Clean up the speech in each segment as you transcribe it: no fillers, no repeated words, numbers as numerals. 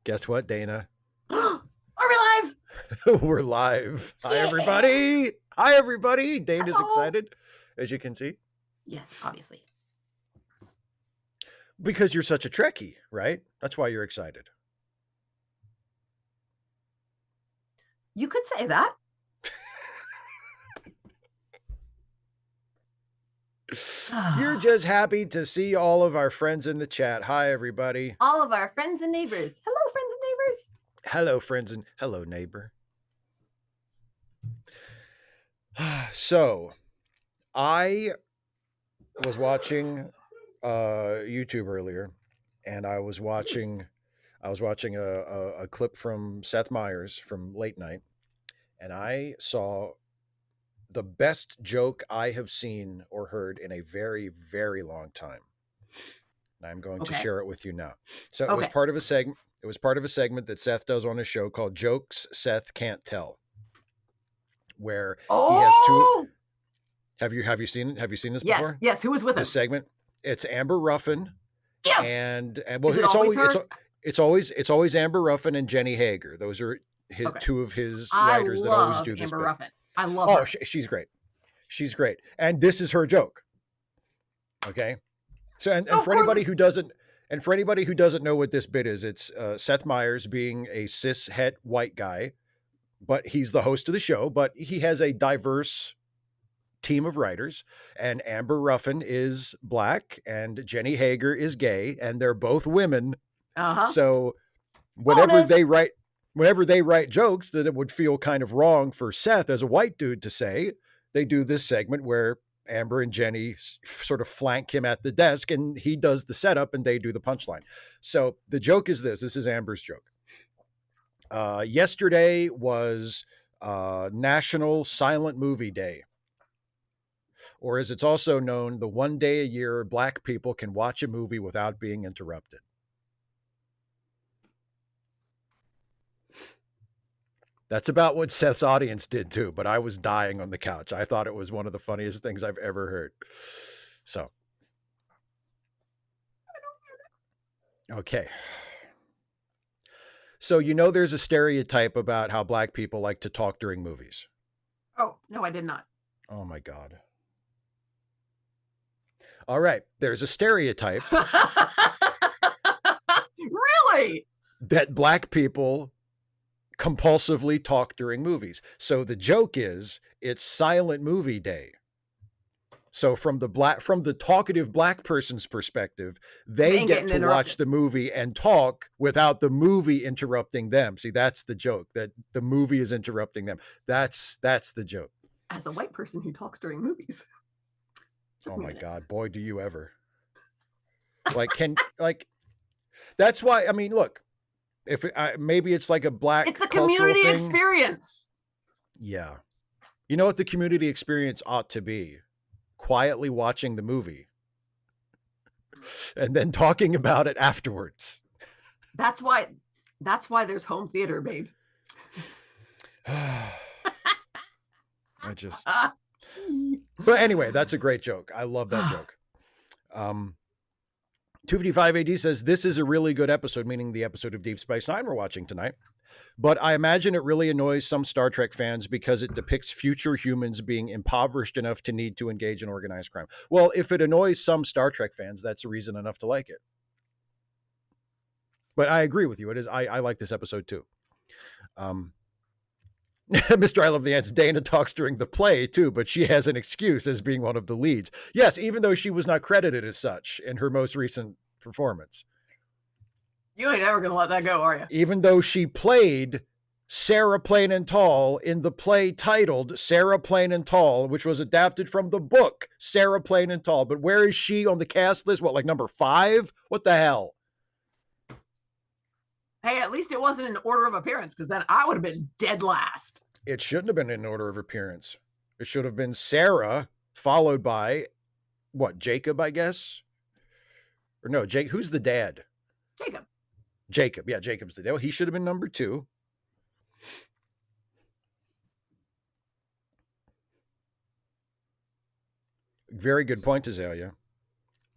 Guess what, Dana? Are we live? We're live. Hi, Yeah. everybody. Hi, everybody. Dana's Hello. excited, as you can see, Yes, obviously. because you're such a Trekkie, right? That's why you're excited. You could say that. You're just happy to see all of our friends in the chat. Hi, everybody. All of our friends and neighbors. Hello, friends and neighbors. Hello, friends, and hello, neighbor. So, I was watching YouTube earlier, and I was watching a clip from Seth Meyers from Late Night, and I saw the best joke I have seen or heard in a very, very long time. And I'm going to share it with you now. So it was part of a segment. It was part of a segment that Seth does on his show called Jokes Seth Can't Tell, where he has two. Have you seen it? Have you seen this before? Yes. Who was with this him? segment? It's Amber Ruffin. Yes. And well, it's always Amber Ruffin and Jenny Hager. Those are two of his writers that always do this. Amber Ruffin. I love her. She's great. She's great. And this is her joke. Okay. So and for anybody who doesn't know what this bit is, it's Seth Meyers being a cis het white guy, but he's the host of the show, but he has a diverse team of writers, and Amber Ruffin is black and Jenny Hager is gay, and they're both women. So whenever they write jokes that it would feel kind of wrong for Seth as a white dude to say, they do this segment where Amber and Jenny sort of flank him at the desk, and he does the setup and they do the punchline. So the joke is this is Amber's joke. Yesterday was National Silent Movie Day, or as it's also known, the one day a year black people can watch a movie without being interrupted. That's about what Seth's audience did too, but I was dying on the couch. I thought it was one of the funniest things I've ever heard. So. Okay. So, there's a stereotype about how black people like to talk during movies. Oh, no, I did not. Oh my God. All right. There's a stereotype. Really? That black people compulsively talk during movies. So the joke is it's Silent Movie Day. So from the talkative black person's perspective, they get to watch the movie and talk without the movie interrupting them. See, that's the joke, that the movie is interrupting them. That's the joke. As a white person who talks during movies. Oh my God, boy, do you ever. That's why, I mean, look, if maybe it's like a black, it's a community experience. Yeah. You know what the community experience ought to be? Quietly watching the movie and then talking about it afterwards. That's why there's home theater, babe. But anyway, that's a great joke. I love that joke. 255 AD says, this is a really good episode, meaning the episode of Deep Space Nine we're watching tonight. But I imagine it really annoys some Star Trek fans because it depicts future humans being impoverished enough to need to engage in organized crime. Well, if it annoys some Star Trek fans, that's a reason enough to like it. But I agree with you. It is. I like this episode too. Mr. I Love the Ants, Dana talks during the play too, but she has an excuse as being one of the leads. Yes, even though she was not credited as such in her most recent performance. You ain't ever going to let that go, are you? Even though she played Sarah Plain and Tall in the play titled Sarah Plain and Tall, which was adapted from the book Sarah Plain and Tall. But where is she on the cast list? What, like number 5? What the hell? Hey, at least it wasn't in order of appearance, because then I would have been dead last. It shouldn't have been in order of appearance. It should have been Sarah, followed by, what, Jacob, I guess? Or no, Jake. Who's the dad? Jacob. Yeah, Jacob's the dad. Well, he should have been number 2. Very good point, Azalea.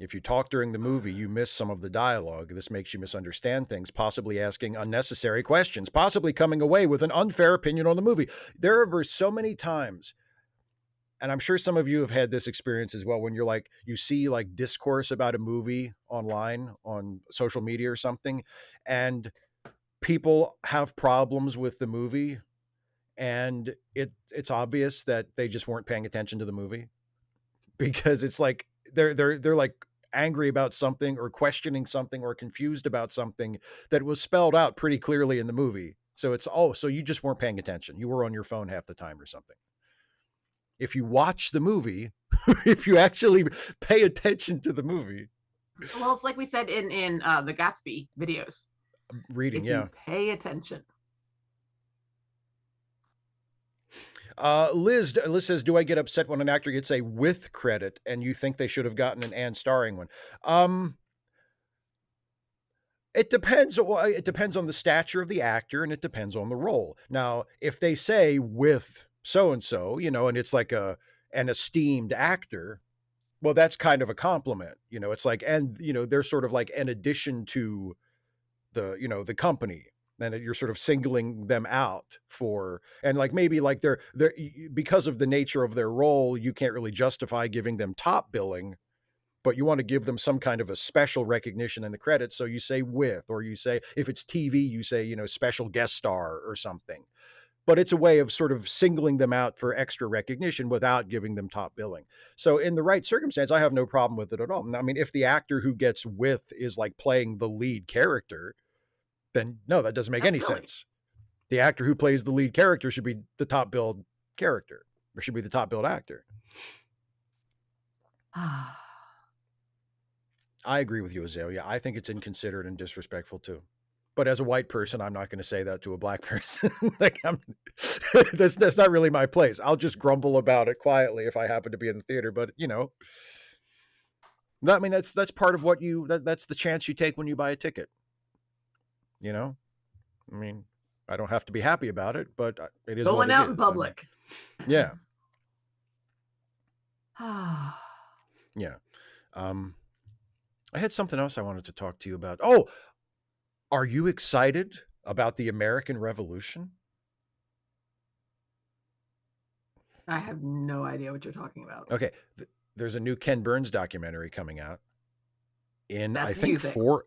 If you talk during the movie, you miss some of the dialogue. This makes you misunderstand things, possibly asking unnecessary questions, possibly coming away with an unfair opinion on the movie. There were so many times, and I'm sure some of you have had this experience as well, when you're like, you see like discourse about a movie online on social media or something, and people have problems with the movie, and it's obvious that they just weren't paying attention to the movie, because it's like they're like angry about something or questioning something or confused about something that was spelled out pretty clearly in the movie. So it's, oh, so you just weren't paying attention. You were on your phone half the time or something. If you watch the movie, if you actually pay attention to the movie. Well, it's like we said in the Gatsby videos. Reading, if you pay attention. Liz says, do I get upset when an actor gets a with credit and you think they should have gotten an and starring one? It depends. It depends on the stature of the actor, and it depends on the role. Now, if they say with so-and-so, and it's like an esteemed actor, well, that's kind of a compliment. It's like, and, they're sort of like an addition to the company. And you're sort of singling them out for, and like maybe like they're because of the nature of their role, you can't really justify giving them top billing, but you want to give them some kind of a special recognition in the credits. So you say with, or you say, if it's TV, you say, special guest star or something. But it's a way of sort of singling them out for extra recognition without giving them top billing. So in the right circumstance, I have no problem with it at all. I mean, if the actor who gets with is like playing the lead character, then no, that doesn't make any sense. The actor who plays the lead character should be the top billed character, or should be the top billed actor. I agree with you, Azalea. I think it's inconsiderate and disrespectful too. But as a white person, I'm not going to say that to a black person. Like, that's not really my place. I'll just grumble about it quietly if I happen to be in the theater. But I mean, that's part of what that's the chance you take when you buy a ticket. I mean, I don't have to be happy about it, but it is going out in public. Yeah. Yeah. I had something else I wanted to talk to you about. Oh, are you excited about the American Revolution? I have no idea what you're talking about. Okay. There's a new Ken Burns documentary coming out in, I think 4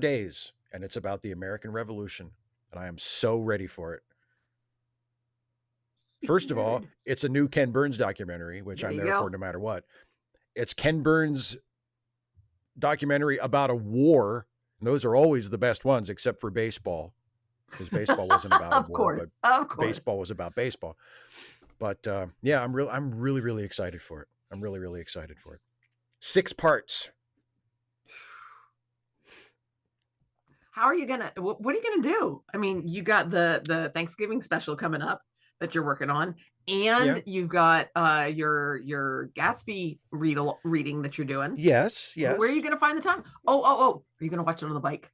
days. And it's about the American Revolution. And I am so ready for it. First of all, it's a new Ken Burns documentary, which I'm there for no matter what. It's Ken Burns documentary about a war. And those are always the best ones, except for baseball. Because baseball wasn't about of war, course. Baseball was about baseball. But yeah, I'm really, really excited for it. I'm really, really excited for it. 6 parts. How are you gonna? What are you gonna do? I mean, you got the Thanksgiving special coming up that you're working on, and you've got your Gatsby reading that you're doing. Yes. Where are you gonna find the time? Oh! Are you gonna watch it on the bike?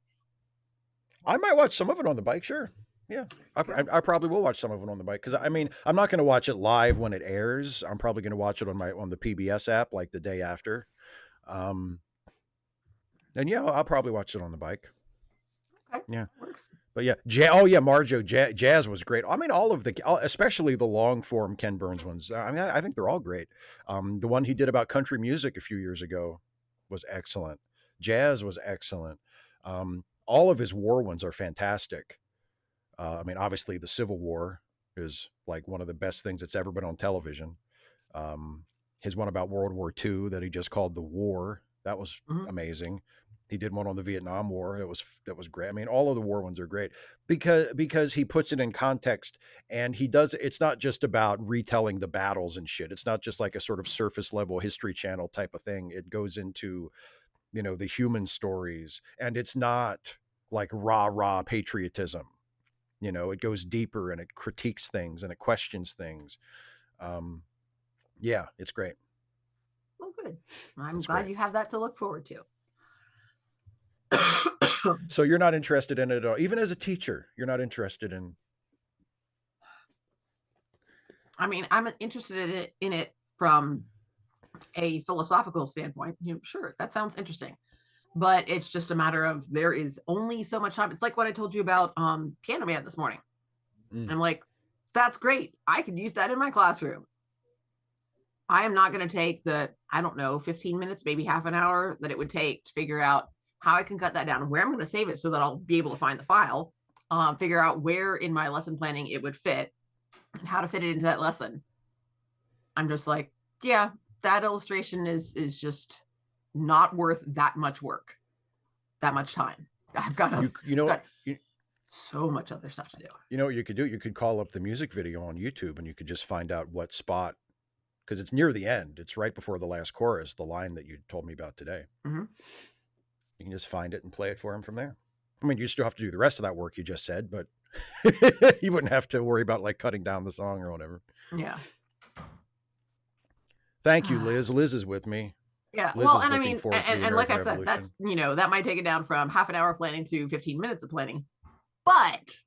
I might watch some of it on the bike. Sure. Yeah, I probably will watch some of it on the bike, because I mean, I'm not going to watch it live when it airs. I'm probably going to watch it on the PBS app like the day after. And yeah, I'll probably watch it on the bike. Okay. Yeah, works. But yeah, Marjo, Jazz was great. I mean, especially the long form Ken Burns ones. I mean, I think they're all great. The one he did about country music a few years ago was excellent. Jazz was excellent. All of his war ones are fantastic. I mean, obviously the Civil War is like one of the best things that's ever been on television. His one about World War II that he just called The War, that was amazing. He did one on the Vietnam War. That was great. I mean, all of the war ones are great because he puts it in context, and it's not just about retelling the battles and shit. It's not just like a sort of surface level History Channel type of thing. It goes into, the human stories, and it's not like rah patriotism. It goes deeper, and it critiques things, and it questions things. Yeah, it's great. Well, good. I'm glad you have that to look forward to. So you're not interested in it at all, even as a teacher. You're not interested in. I mean, I'm interested in it from a philosophical standpoint, sure, that sounds interesting. But it's just a matter of there is only so much time. It's like what I told you about Piano Man this morning. I'm like, that's great. I could use that in my classroom. I am not going to take the, I don't know, 15 minutes, maybe half an hour that it would take to figure out how I can cut that down and where I'm going to save it so that I'll be able to find the file, figure out where in my lesson planning it would fit, and how to fit it into that lesson. I'm just like, yeah, that illustration is just not worth that much work, that much time. I've got so much other stuff to do. You know what you could do? You could call up the music video on YouTube and you could just find out what spot, because it's near the end. It's right before the last chorus, the line that you told me about today. Mm-hmm. You can just find it and play it for him from there. I mean, you still have to do the rest of that work you just said, but you wouldn't have to worry about like cutting down the song or whatever. Yeah. Thank you, Liz. Liz is with me. Yeah. Liz, well, and I mean, and like I said, that's, that might take it down from half an hour planning to 15 minutes of planning. But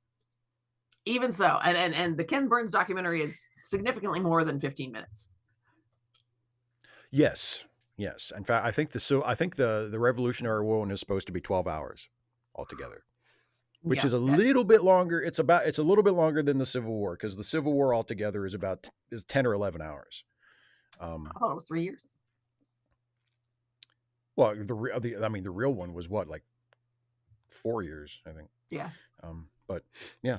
even so, and the Ken Burns documentary is significantly more than 15 minutes. Yes. In fact, I think the Revolutionary War one is supposed to be 12 hours altogether, which is a little bit longer. It's a little bit longer than the Civil War, because the Civil War altogether is 10 or 11 hours. I thought it was 3 years. Well, the real one was what, like 4 years, I think. Yeah. But yeah.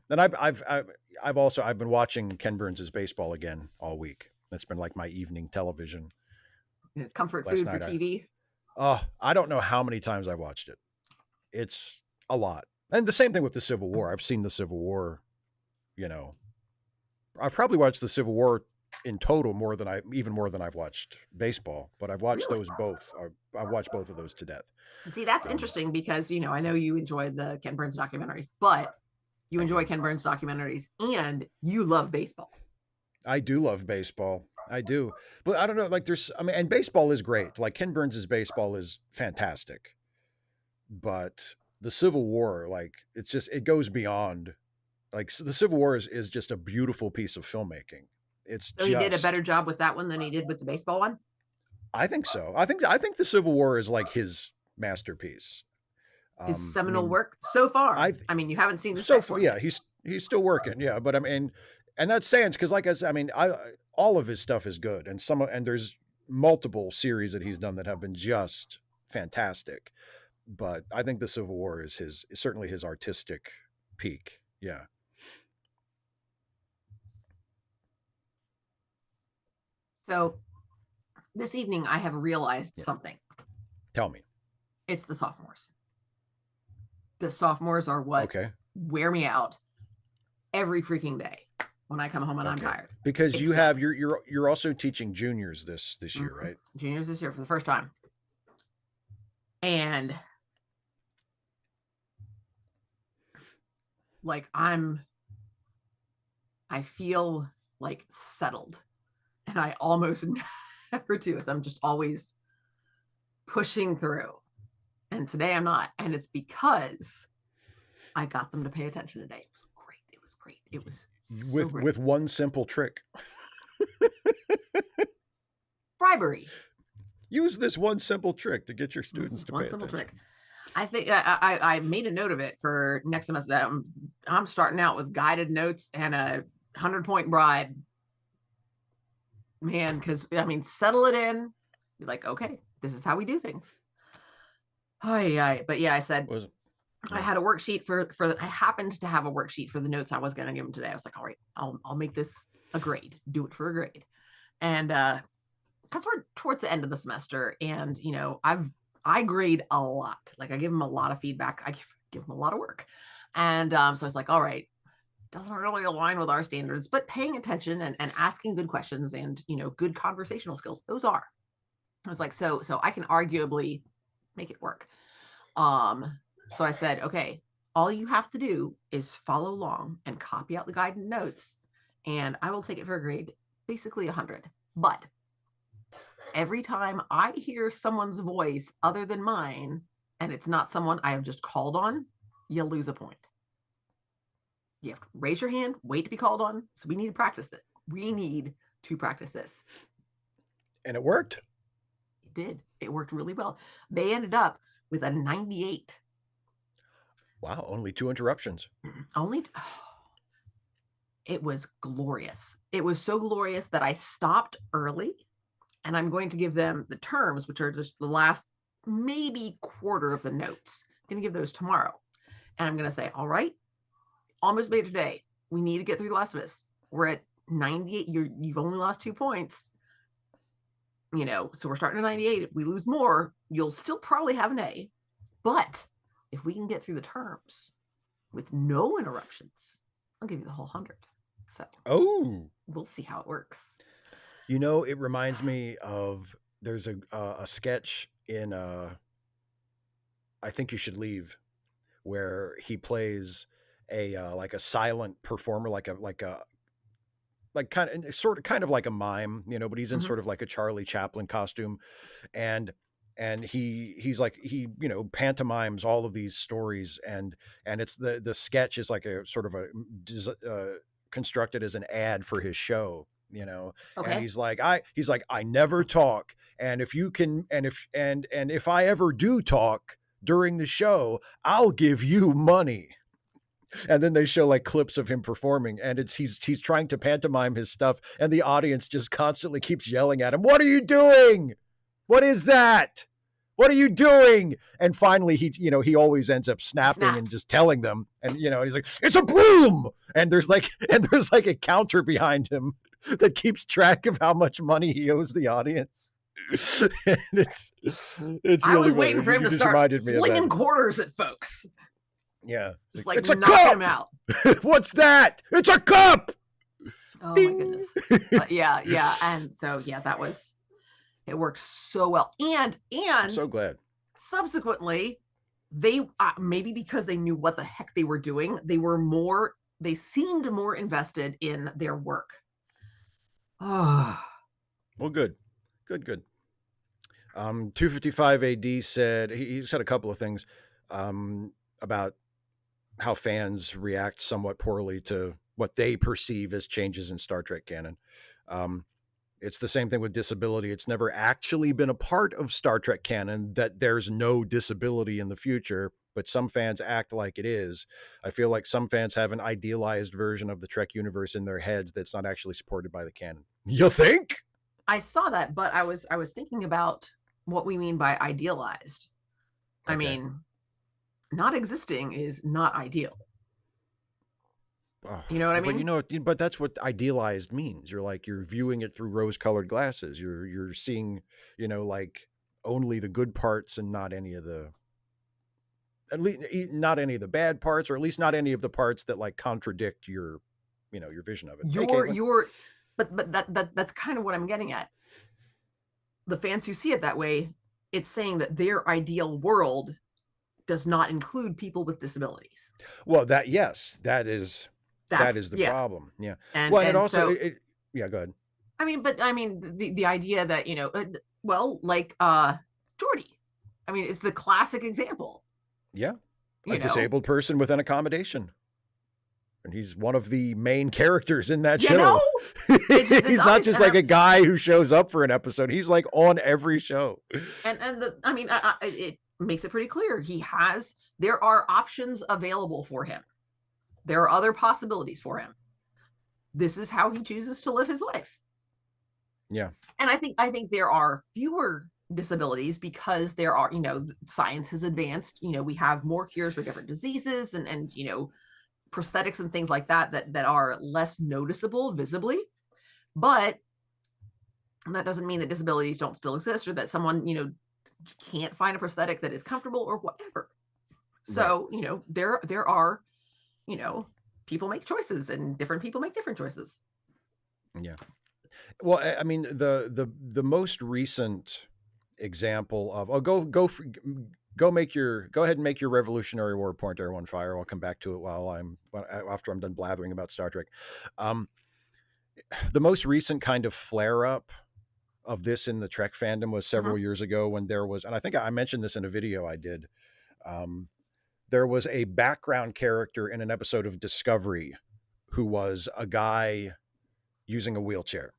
And I've been watching Ken Burns's baseball again all week. That's been like my evening television. Comfort food for TV. I don't know how many times I've watched it. It's a lot. And the same thing with the Civil War. I've seen the Civil War, I've probably watched the Civil War in total more than I've watched baseball, but I've watched those both. I've watched both of those to death. See, that's interesting because, I know you enjoy the Ken Burns documentaries, but you enjoy Ken Burns documentaries and you love baseball. I do love baseball. I do. But I don't know, like and baseball is great. Like Ken Burns's baseball is fantastic. But the Civil War, like it goes beyond, like the Civil War is just a beautiful piece of filmmaking. So he did a better job with that one than he did with the baseball one? I think so. I think the Civil War is like his masterpiece. His seminal work so far. I mean, you haven't seen this so far. Yeah, he's still working. Yeah, but I mean, and that's saying, because like I said, I mean, all of his stuff is good, and there's multiple series that he's done that have been just fantastic. But I think the Civil War is certainly his artistic peak. Yeah. So this evening I have realized something. Tell me. It's the sophomores. The sophomores are what wear me out every freaking day when I come home and I'm tired. Because you're also teaching juniors this year, right? Juniors this year for the first time. And like I feel like settled, and I almost never do it. I'm just always pushing through. And today I'm not. And it's because I got them to pay attention today. It was great. It was so great. With one simple trick. Bribery. Use this one simple trick to get your students to pay attention. One simple trick. I think I made a note of it for next semester. I'm starting out with guided notes and a 100-point bribe. Man, because I mean, settle it in. Be like, okay, this is how we do things. But yeah, I said I had a worksheet for I happened to have a worksheet for the notes I was going to give them today. I was like, all right, I'll make this a grade. Do it for a grade. And because we're towards the end of the semester, and I grade a lot. Like I give them a lot of feedback. I give them a lot of work. And so I was like, all right, doesn't really align with our standards, but paying attention and asking good questions and, good conversational skills, those are. I was like, so I can arguably make it work. So I said, okay, all you have to do is follow along and copy out the guided notes, and I will take it for a grade, basically 100. But every time I hear someone's voice other than mine, and it's not someone I have just called on, you'll lose a point. You have to raise your hand, wait to be called on. So we need to practice this. We need to practice this. And it worked. It did. It worked really well. They ended up with a 98. Wow, only 2 interruptions. Only. It was glorious. It was so glorious that I stopped early, and I'm going to give them the terms, which are just the last maybe quarter of the notes. I'm going to give those tomorrow. And I'm going to say, all right, almost made it today. We need to get through the last of this. We're at 98. You've only lost 2 points. You know, so we're starting at 98. If we lose more, you'll still probably have an A. But if we can get through the terms with no interruptions, I'll give you the whole 100. So we'll see how it works. You know, it reminds me of, there's a sketch in I Think You Should Leave, where he plays a like a silent performer, like kind of like a mime, you know, but he's in sort of like a Charlie Chaplin costume, and he's like, he, you know, pantomimes all of these stories, and it's the sketch is like a sort of a constructed as an ad for his show, you know. Okay. And he's like, I never talk, and if you can, and if I ever do talk during the show, I'll give you money. And then they show like clips of him performing, and he's trying to pantomime his stuff, and the audience just constantly keeps yelling at him, "What are you doing? What is that? What are you doing?" And finally, he always ends up snapping and just telling them, and you know, he's like, "It's a broom!" And there's like a counter behind him that keeps track of how much money he owes the audience. And it's really I was waiting for him to start flinging quarters at folks. Yeah, just like knocking him out. What's that? It's a cup. Oh Ding. My goodness. Yeah, and so it worked so well, and I'm so glad. Subsequently, they maybe because they knew what the heck they were doing, they seemed more invested in their work. Well, good. 255 AD said, he said a couple of things about how fans react somewhat poorly to what they perceive as changes in Star Trek canon. It's the same thing with disability. It's never actually been a part of Star Trek canon that there's no disability in the future, but some fans act like it is. I feel like some fans have an idealized version of the Trek universe in their heads that's not actually supported by the canon. You think? I saw that, but I was thinking about what we mean by idealized. Okay. I mean, not existing is not ideal. You know what I mean? But that's what idealized means. You're viewing it through rose-colored glasses. You're seeing, like only the good parts and not any of the, at least not any of the bad parts, or at least not any of the parts that like contradict your vision of it. But that's kind of what I'm getting at. The fans who see it that way, it's saying that their ideal world does not include people with disabilities. Well, that is the problem. Yeah. And it also, go ahead. I mean, the idea that, Geordi, I mean, it's the classic example. Yeah. A disabled person with an accommodation. And he's one of the main characters in that show. He's not just like a guy who shows up for an episode. He's like on every show. It makes it pretty clear. There are options available for him. There are other possibilities for him. This is how he chooses to live his life. Yeah. And I think there are fewer disabilities because there are, science has advanced, we have more cures for different diseases and prosthetics and things like that are less noticeable visibly. But that doesn't mean that disabilities don't still exist, or that someone, can't find a prosthetic that is comfortable or whatever. So, right. There are, people make choices, and different people make different choices. Yeah. Well, I mean, the most recent example of, go ahead and make your Revolutionary War point there, One Fire. I'll come back to it after I'm done blathering about Star Trek. The most recent kind of flare up of this in the Trek fandom was several years ago, when there was, and I think I mentioned this in a video I did. There was a background character in an episode of Discovery who was a guy using a wheelchair.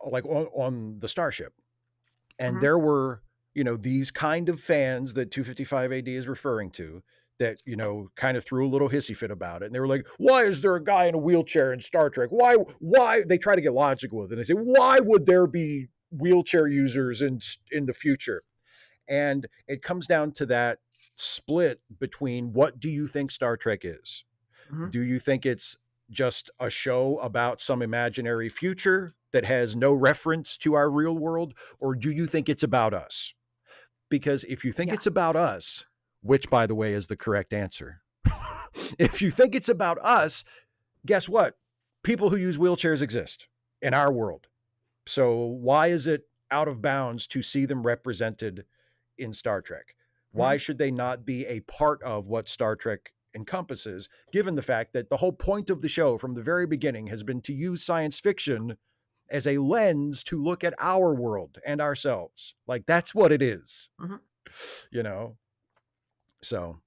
like on the starship. And Mhm. there were, these kind of fans that 255 AD is referring to that, kind of threw a little hissy fit about it. And they were like, why is there a guy in a wheelchair in Star Trek? Why? They try to get logical with it. And they say, why would there be wheelchair users in the future? And it comes down to that split between, what do you think Star Trek is? Mhm. Do you think it's just a show about some imaginary future that has no reference to our real world? Or do you think it's about us? Because if you think Yeah. it's about us, which, by the way, is the correct answer, if you think it's about us, guess what? People who use wheelchairs exist in our world. So why is it out of bounds to see them represented in Star Trek? Why Mhm. should they not be a part of what Star Trek encompasses, given the fact that the whole point of the show from the very beginning has been to use science fiction as a lens to look at our world and ourselves? Like, that's what it is, Mhm. you know? So,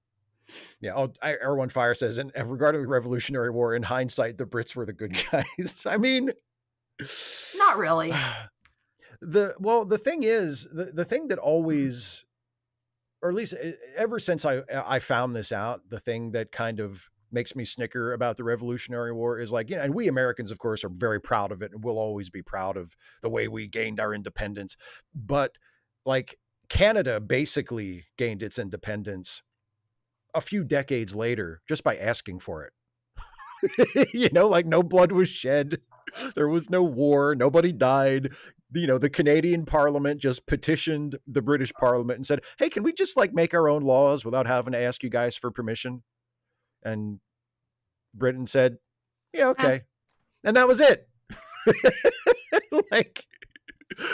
yeah. Erwan Fire says, and regarding the Revolutionary War, in hindsight, the Brits were the good guys. I mean, Not really. the thing is, the thing that always, or at least ever since I found this out, the thing that kind of makes me snicker about the Revolutionary War is like, and we Americans, of course, are very proud of it, and we'll always be proud of the way we gained our independence. But like, Canada basically gained its independence a few decades later just by asking for it. Like, no blood was shed. There was no war. Nobody died. The Canadian Parliament just petitioned the British Parliament and said, hey, can we just like make our own laws without having to ask you guys for permission? And Britain said, yeah, Eh. okay. And that was it. Like,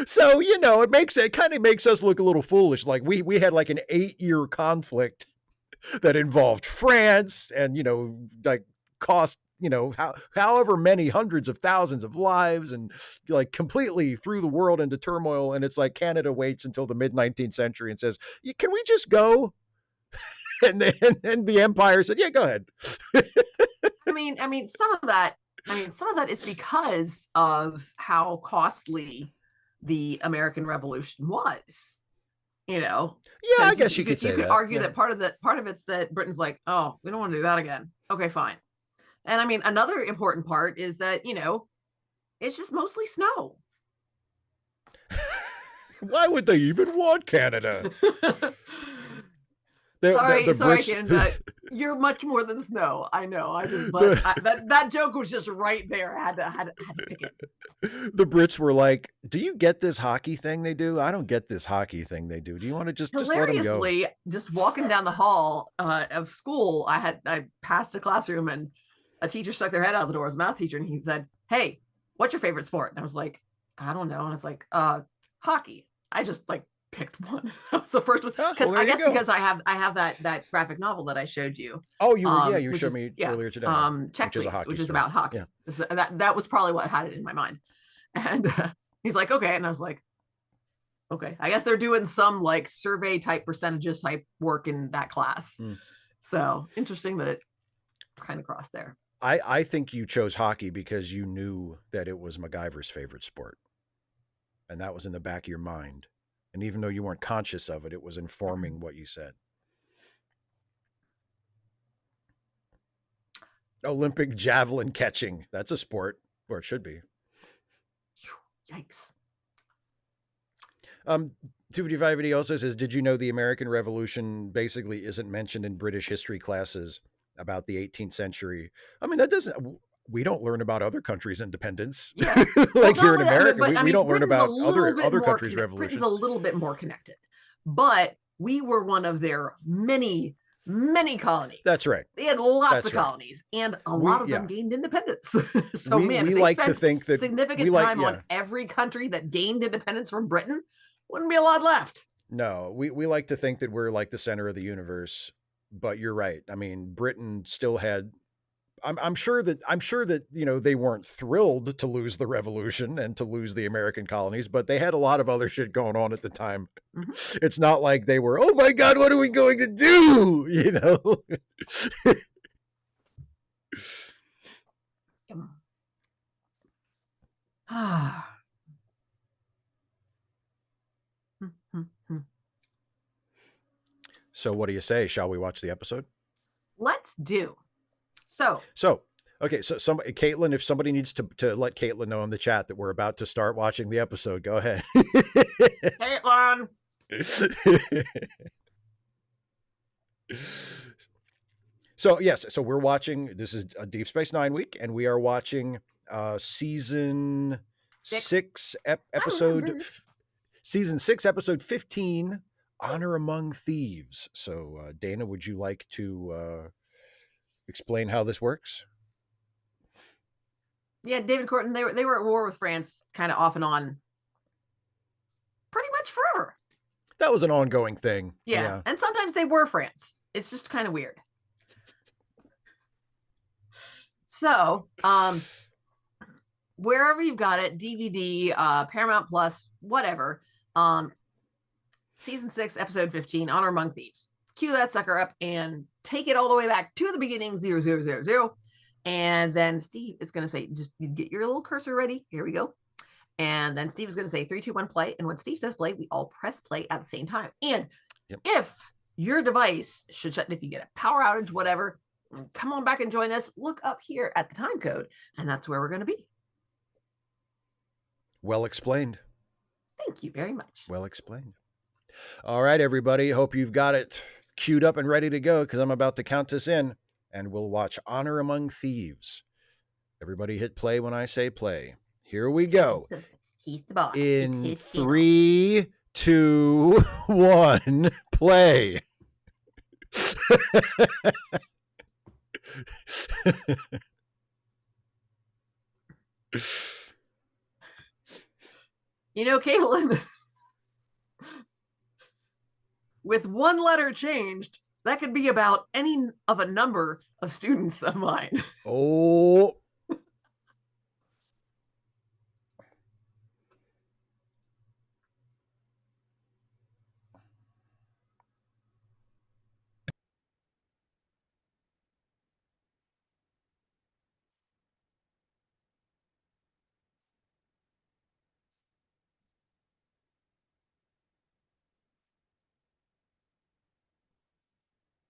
so, it kind of makes us look a little foolish. Like, we had like an 8-year conflict that involved France and, like, cost, however many hundreds of thousands of lives, and like completely threw the world into turmoil. And it's like Canada waits until the mid 19th century and says, can we just go? And the empire said, yeah, go ahead. Some of that is because of how costly the American Revolution was. Yeah, I Because guess you could say could that. argue Yeah. that part of it's that Britain's like, oh, we don't want to do that again. Okay, fine. And I mean, another important part is that it's just mostly snow. Why would they even want Canada? The Sorry, Brits. Canada. You're much more than snow. I know. That joke was just right there. I had to pick it. The Brits were like, do you get this hockey thing they do? I don't get this hockey thing they do. Do you want to just let them go? Hilariously, just walking down the hall of school, I passed a classroom and a teacher stuck their head out the door. It was a math teacher, and he said, "Hey, what's your favorite sport?" And I was like, "I don't know." And I was like, hockey. I just like picked one. That was the first one because I guess because I have that graphic novel that I showed you. Oh, you showed me earlier today. Check Please, which is about hockey. Yeah. That was probably what had it in my mind. And he's like, okay, and I was like, okay, I guess they're doing some like survey type percentages type work in that class. So interesting that it kind of crossed there. I think you chose hockey because you knew that it was MacGyver's favorite sport, and that was in the back of your mind. And even though you weren't conscious of it, it was informing what you said. Olympic javelin catching. That's a sport, or it should be. Yikes. 255 video also says, did you know the American Revolution basically isn't mentioned in British history classes about the 18th century? I mean, we don't learn about other countries' independence. Yeah. Like, here in America, we don't learn about other countries' revolutions. Britain's a little bit more connected, but we were one of their many colonies. That's right. They had lots of colonies, and a lot of them gained independence. So we like to think that significant time on every country that gained independence from Britain, wouldn't be a lot left. No, we like to think that we're like the center of the universe, but you're right. I mean, Britain still had. I'm sure that they weren't thrilled to lose the revolution and to lose the American colonies, but they had a lot of other shit going on at the time. Mm-hmm. It's not like they were, oh my God, what are we going to do? So what do you say? Shall we watch the episode? Let's do. So okay, so somebody, Caitlin, if somebody needs to let Caitlin know in the chat that we're about to start watching the episode, go ahead. Caitlin. So yes, so we're watching. This is a Deep Space Nine week, and we are watching season six episode season 6 episode 15, Honor Among Thieves. So Dana, would you like to explain how this works? Yeah, David Corton, they were at war with France kind of off and on pretty much forever. That was an ongoing thing. Yeah. And sometimes they were France. It's just kind of weird. So, wherever you've got it, DVD, Paramount Plus, whatever, season 6, episode 15, Honor Among Thieves. Cue that sucker up and take it all the way back to the beginning, 0000. And then Steve is going to say, just get your little cursor ready. Here we go. And then Steve is going to say 3, 2, 1, play. And when Steve says play, we all press play at the same time. And if your device should shut, if you get a power outage, whatever, come on back and join us. Look up here at the time code, and that's where we're going to be. Well explained. Thank you very much. Well explained. All right, everybody. Hope you've got it queued up and ready to go, because I'm about to count us in, and we'll watch Honor Among Thieves. Everybody hit play when I say play. Here we go. He's the boss. In 3, 2, 1, play. You know, Caitlin, with one letter changed, that could be about any of a number of students of mine. Oh.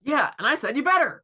Yeah, and I said you better.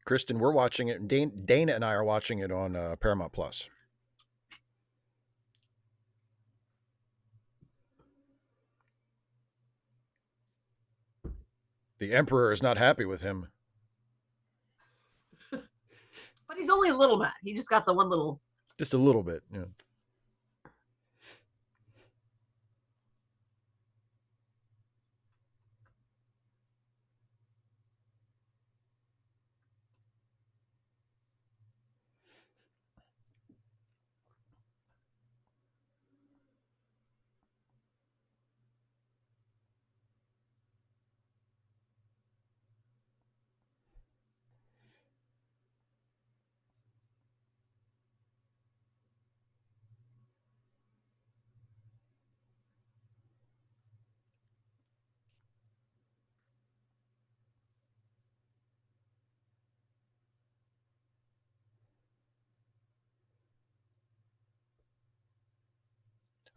Kristen, we're watching it. Dana and I are watching it on Paramount Plus. The Emperor is not happy with him. But he's only a little mad. He just got the one little. Just a little bit, yeah.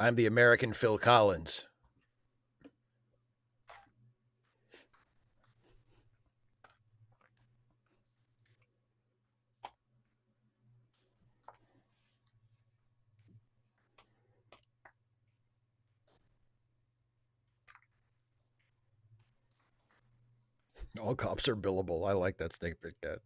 I'm the American Phil Collins. All cops are billable. I like that statement, Cat.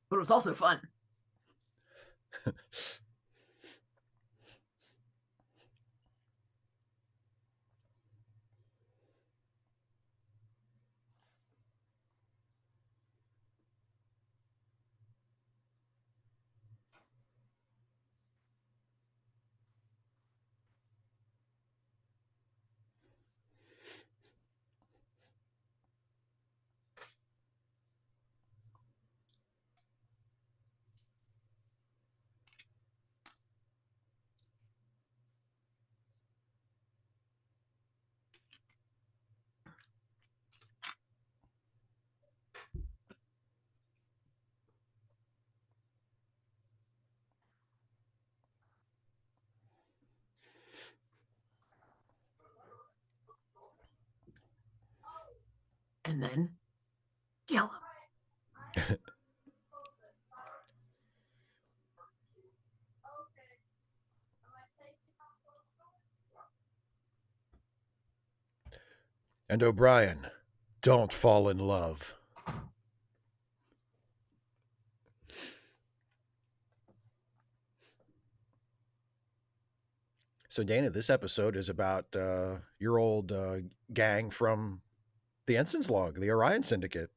But it was also fun. And then kill him. And O'Brien, don't fall in love. So, Dana, this episode is about your old gang from the Ensign's Log, the Orion Syndicate.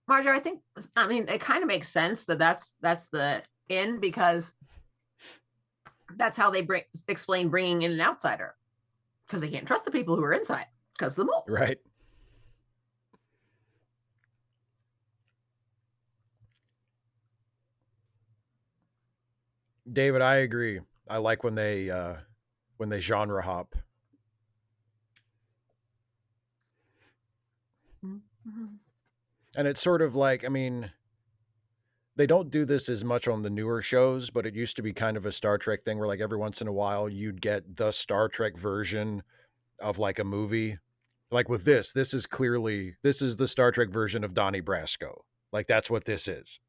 Marjorie, I mean, it kind of makes sense that that's the end, because that's how they explain bringing in an outsider, because they can't trust the people who are inside because of the mole. Right. David, I agree. I like when they genre hop. Mm-hmm. And it's sort of like, I mean, they don't do this as much on the newer shows, but it used to be kind of a Star Trek thing where like every once in a while you'd get the Star Trek version of like a movie. Like with this is clearly, this is the Star Trek version of Donnie Brasco. Like that's what this is.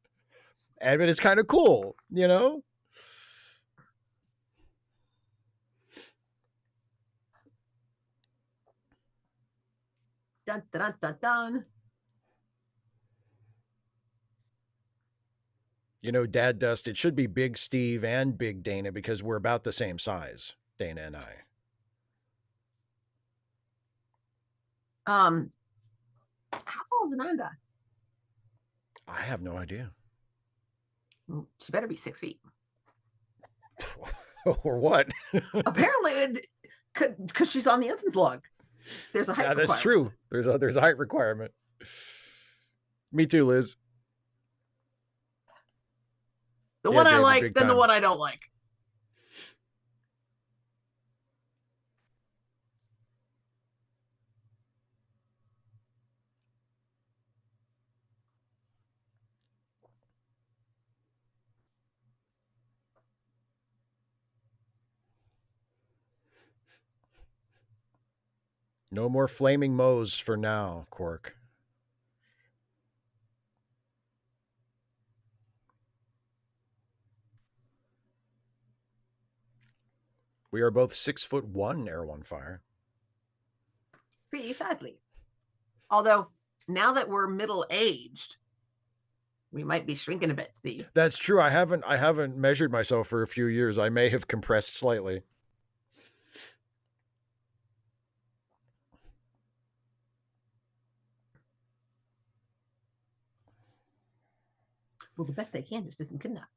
And it's kind of cool, you know? Dun, dun, dun, dun. You know, Dad Dust, it should be Big Steve and Big Dana because we're about the same size, Dana and I. How tall is Ananda? I have no idea. She better be 6 feet. Or what? Apparently, because she's on the Ensign's Log. There's a height requirement. That's true. There's a height requirement. Me too, Liz. The one I like, then the one I don't like. No more flaming moes for now, Quark. We are both 6'1", Air One Fire. Precisely. Although now that we're middle-aged, we might be shrinking a bit. See, that's true. I haven't measured myself for a few years. I may have compressed slightly. well, the best they can just isn't good enough.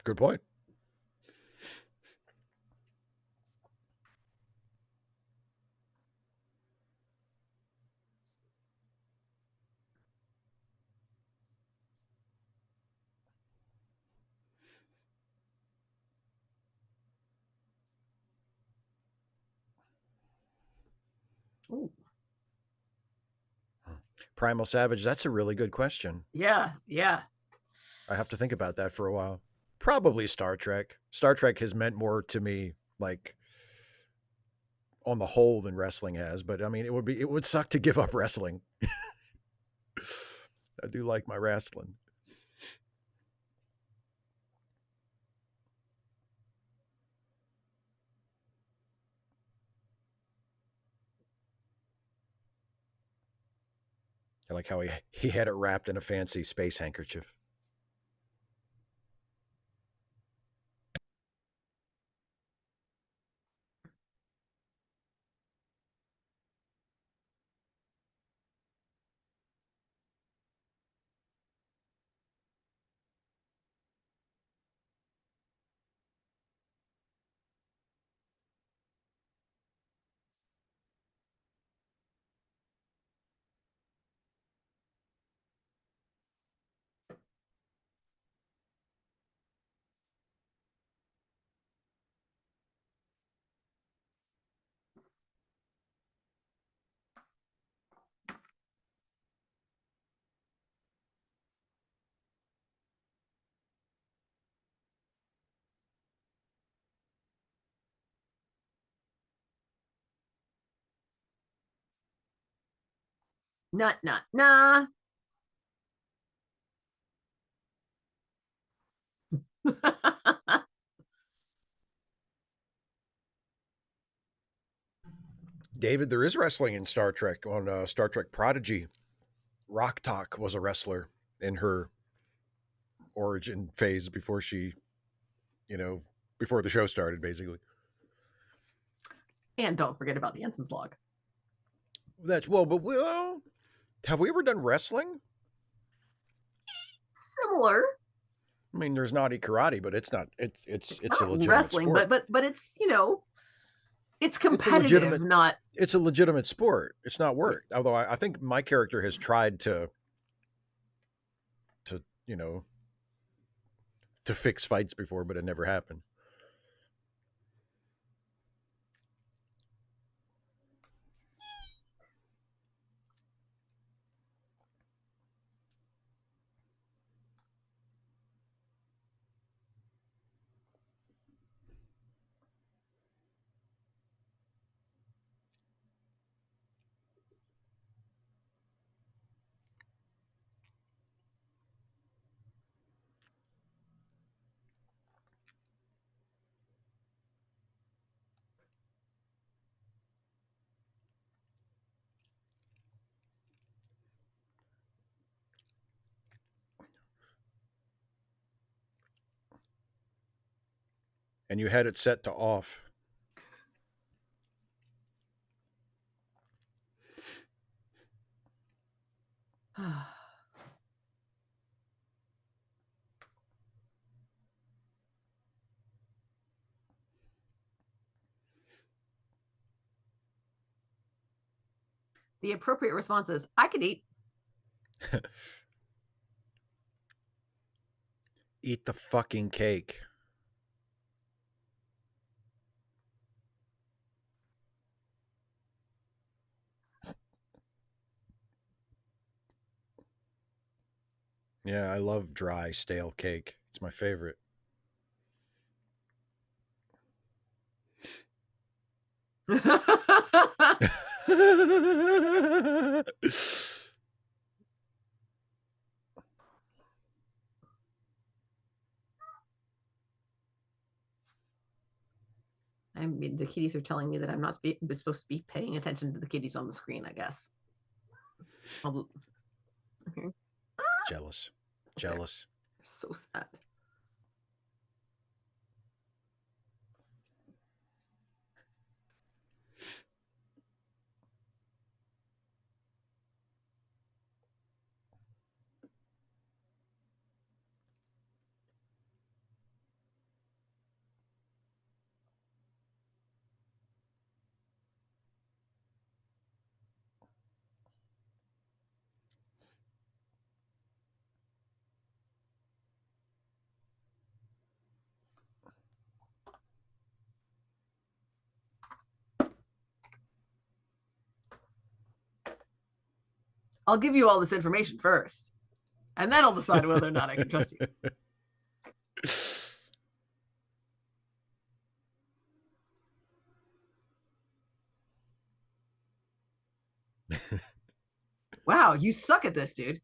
Good point. Ooh. Primal Savage, that's a really good question. Yeah, yeah. I have to think about that for a while. Probably Star Trek. Star Trek has meant more to me, like, on the whole than wrestling has, but I mean, it would suck to give up wrestling. I do like my wrestling. I like how he had it wrapped in a fancy space handkerchief. Nah. David, there is wrestling in Star Trek on Star Trek Prodigy. Rock Talk was a wrestler in her origin phase before she, before the show started, basically. And don't forget about the Ensign's log. But have we ever done wrestling? Similar. I mean, there's naughty karate, but it's not. It's Not a legitimate wrestling, sport. but it's it's competitive, not. It's a legitimate sport. It's not work. Although I think my character has tried to you know to fix fights before, but it never happened. And you had it set to off. The appropriate response is, I could eat. Eat the fucking cake. Yeah, I love dry, stale cake. It's my favorite. I mean, the kitties are telling me that I'm not supposed to be paying attention to the kitties on the screen, I guess. Okay. Jealous. Jealous. They're so sad. I'll give you all this information first, and then I'll decide whether or not I can trust you. Wow, you suck at this, dude.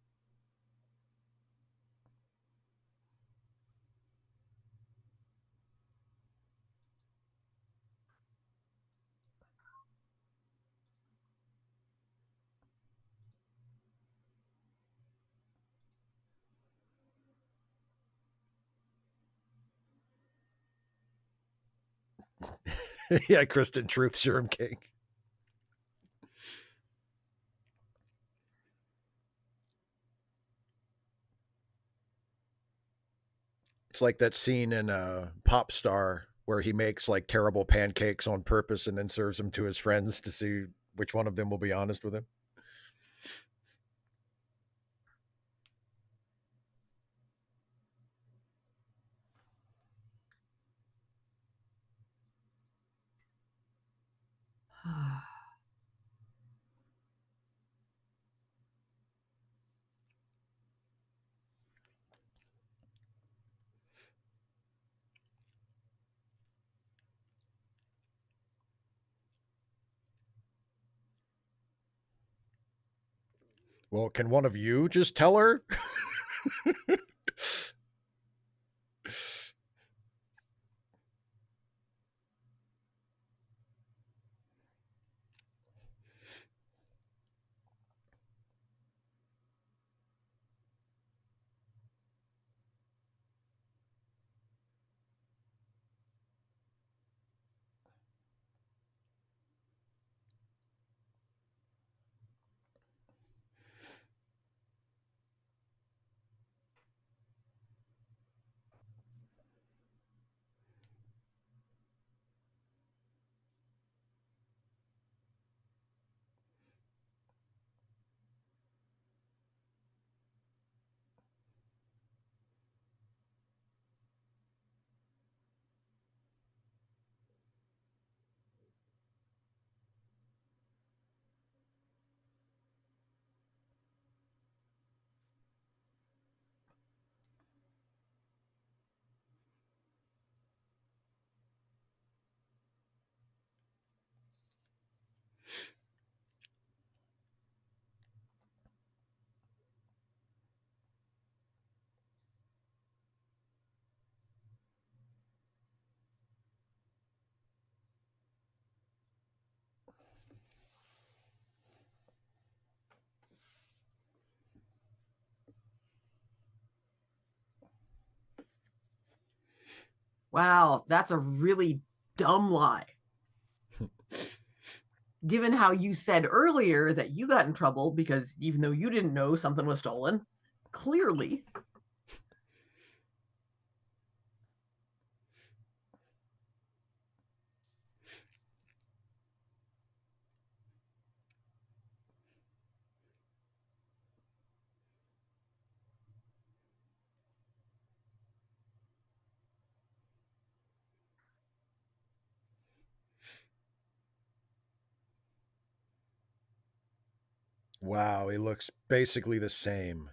Yeah, Kristen Truth Serum Cake. It's like that scene in Pop Star where he makes like terrible pancakes on purpose and then serves them to his friends to see which one of them will be honest with him. Well, can one of you just tell her? Wow, that's a really dumb lie. Given how you said earlier that you got in trouble because even though you didn't know something was stolen, clearly. Wow, he looks basically the same.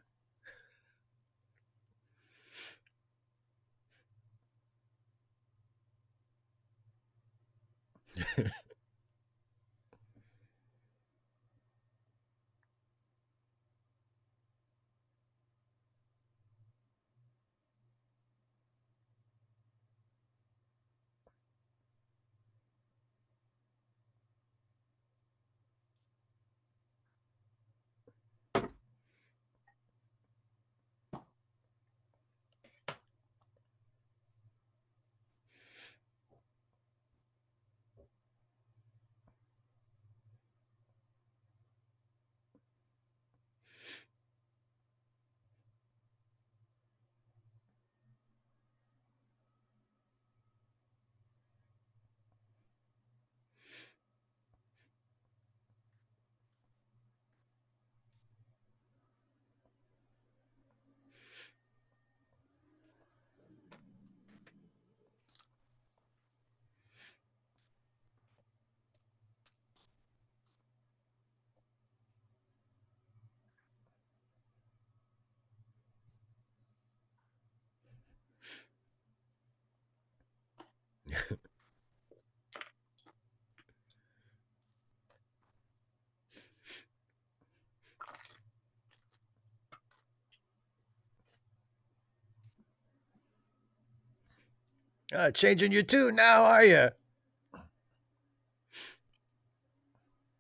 Changing your tune now, are you?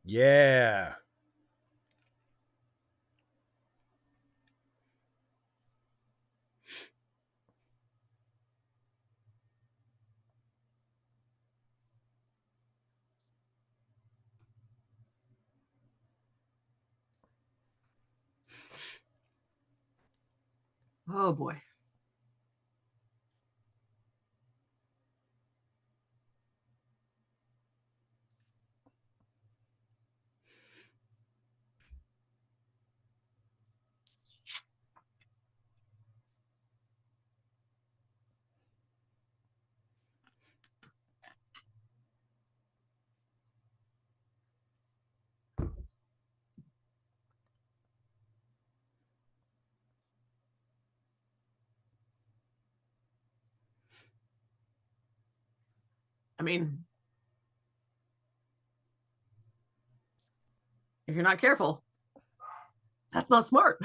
Yeah. Oh boy. I mean, if you're not careful, that's not smart.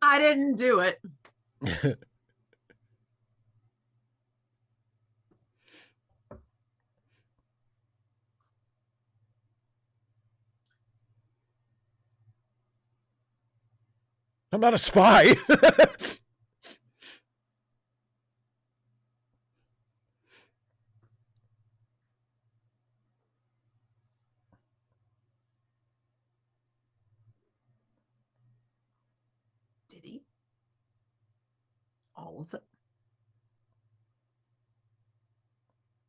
I didn't do it. I'm not a spy. Did he? All of it.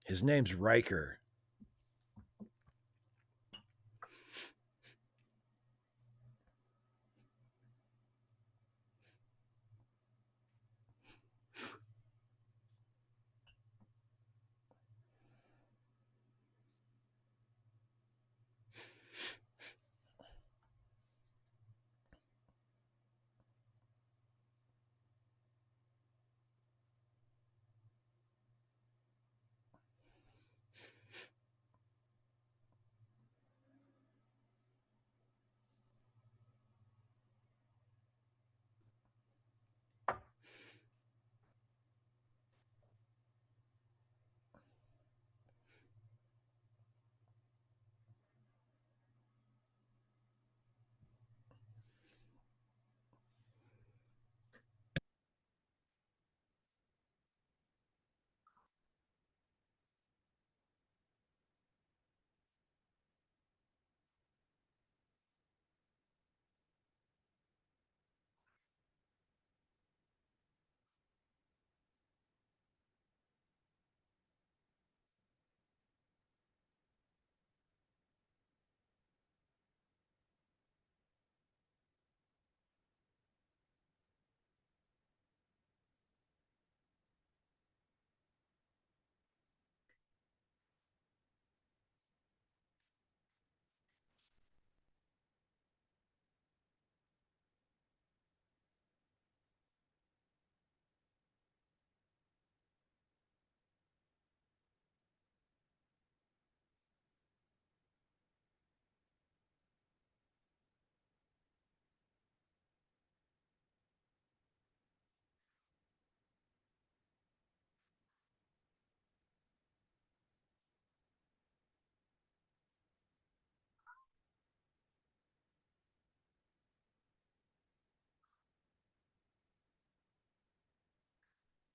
His name's Riker.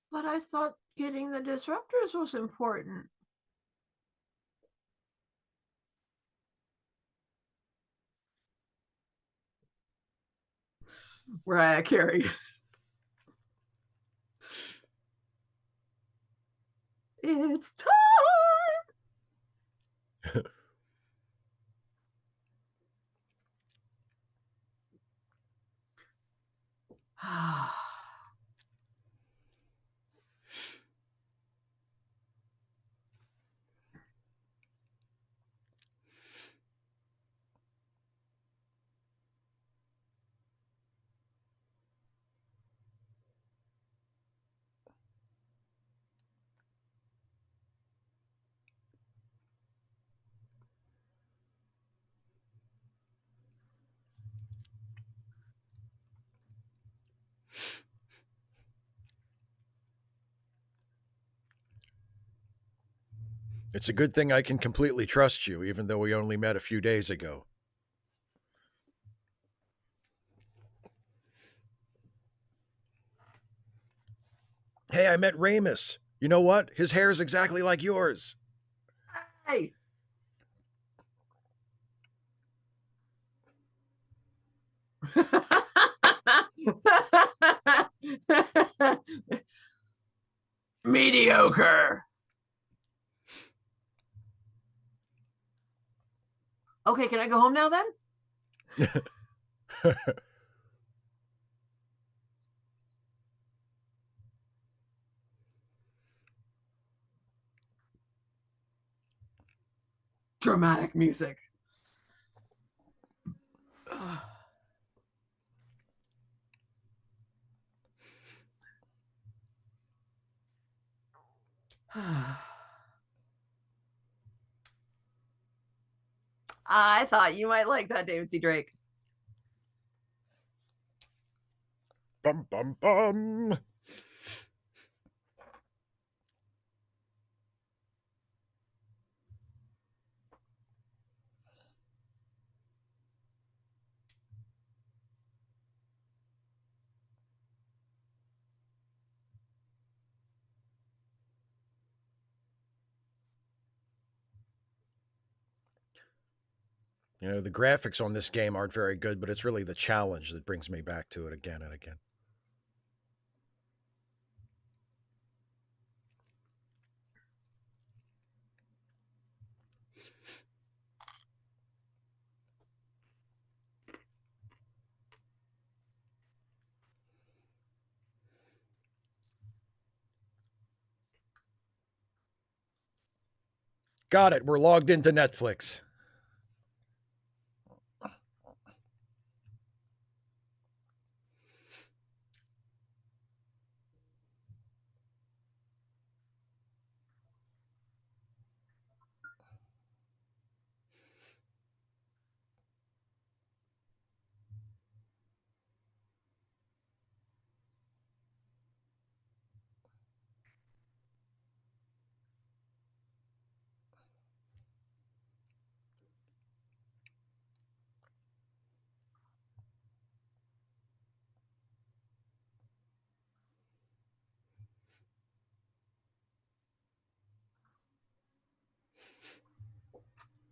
But I thought getting the disruptors was important. Mariah Carey. It's time. It's a good thing I can completely trust you, even though we only met a few days ago. Hey, I met Ramus. You know what? His hair is exactly like yours. Hey. Mediocre. Okay, can I go home now then? Dramatic music. I thought you might like that, David C. Drake. Bum, bum, bum. You know, the graphics on this game aren't very good, but it's really the challenge that brings me back to it again and again. Got it. We're logged into Netflix.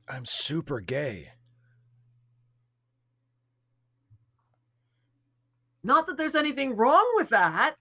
I'm super gay. Not that there's anything wrong with that.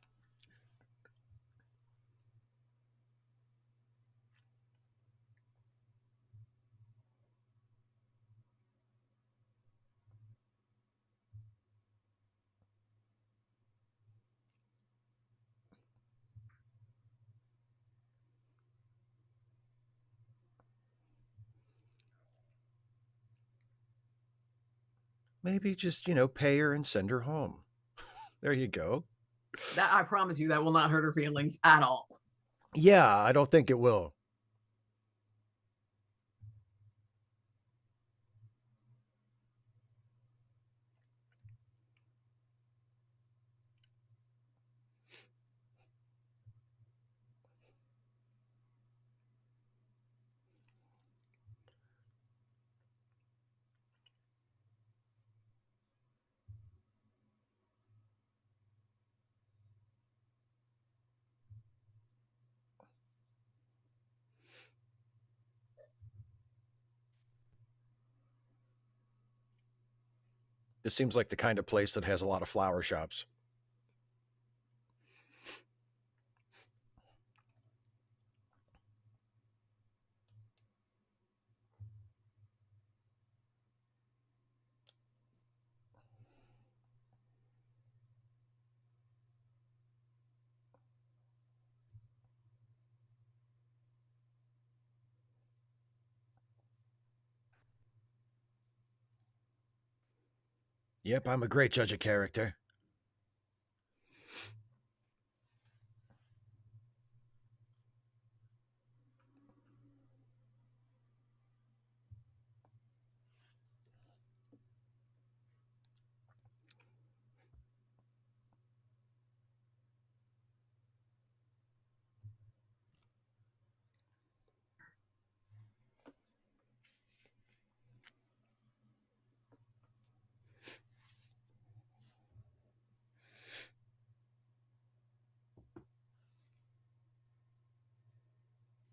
Maybe just, pay her and send her home. There you go. That I promise you that will not hurt her feelings at all. Yeah, I don't think it will. This seems like the kind of place that has a lot of flower shops. Yep, I'm a great judge of character.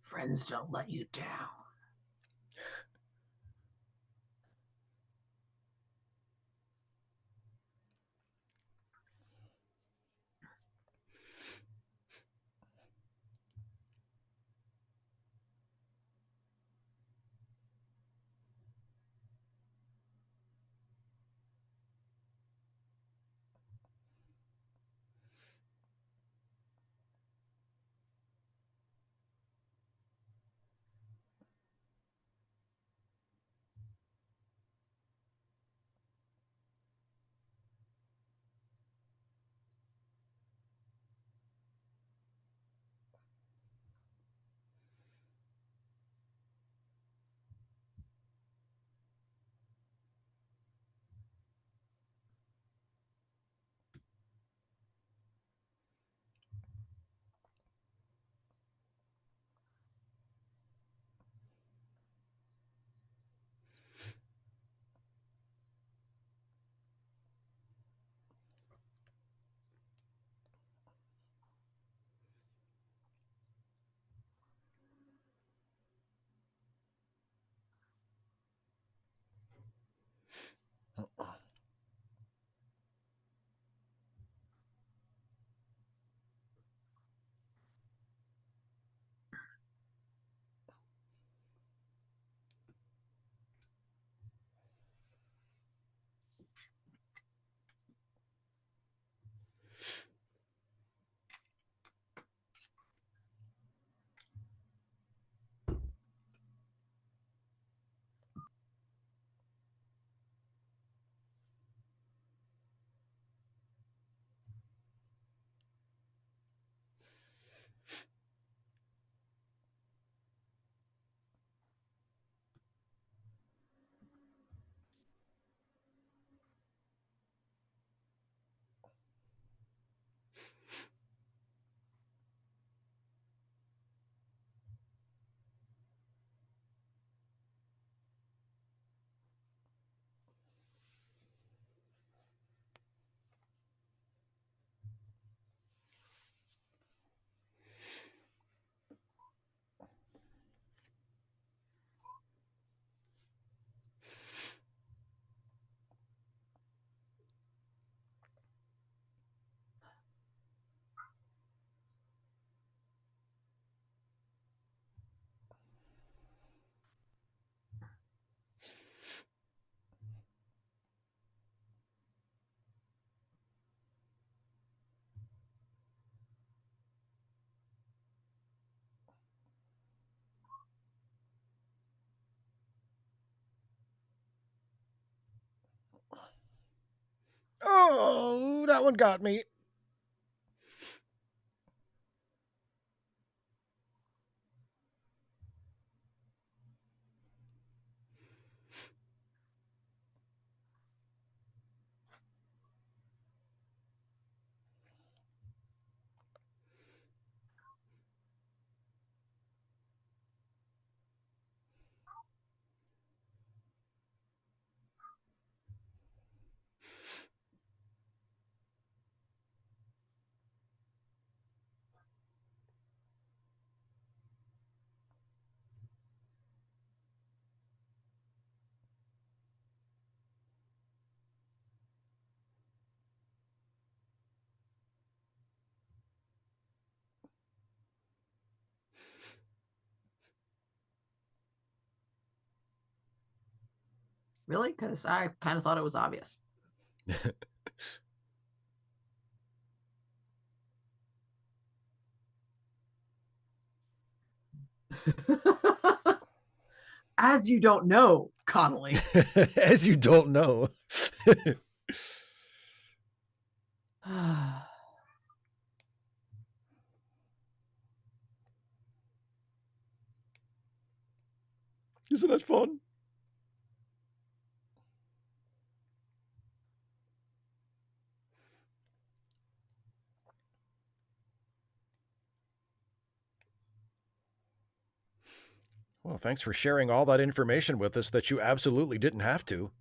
Friends don't let you down. Oh, that one got me. Really? Because I kind of thought it was obvious. As you don't know, Connolly. As you don't know. Isn't that fun? Well, thanks for sharing all that information with us that you absolutely didn't have to.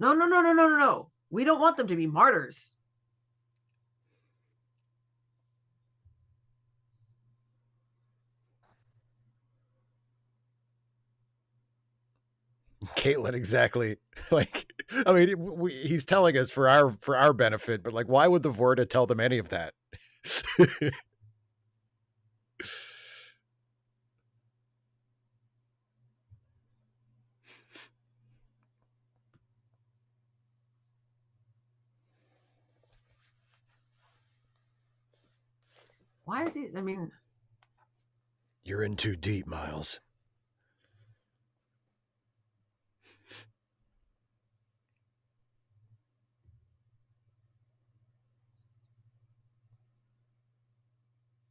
No, no, no, no, no, no, no. We don't want them to be martyrs. Caitlin, exactly. Like, I mean, he's telling us for our benefit, but like, why would the Vorta tell them any of that? Why is he? I mean, you're in too deep, Miles.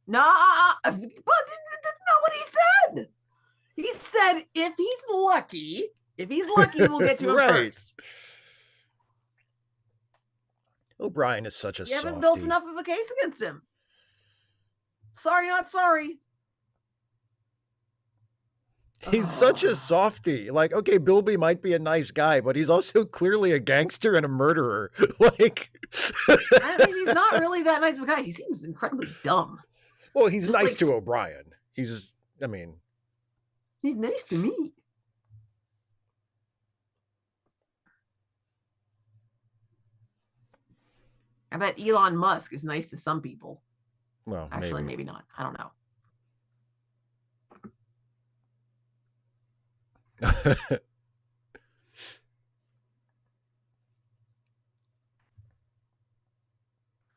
no, but that's not what he said. He said if he's lucky, we'll get to him Right. first. O'Brien is such a You haven't softie. built enough of a case against him. Sorry, not sorry. He's such a softie. Like, okay, Bilby might be a nice guy, but he's also clearly a gangster and a murderer. Like, I mean, he's not really that nice of a guy. He seems incredibly dumb. Well, he's just nice like, to O'Brien. He's nice to me. I bet Elon Musk is nice to some people. Well, actually, maybe not. I don't know.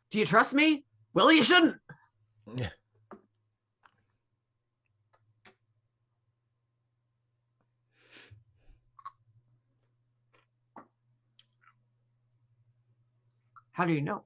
Do you trust me? Well, you shouldn't. Yeah. How do you know?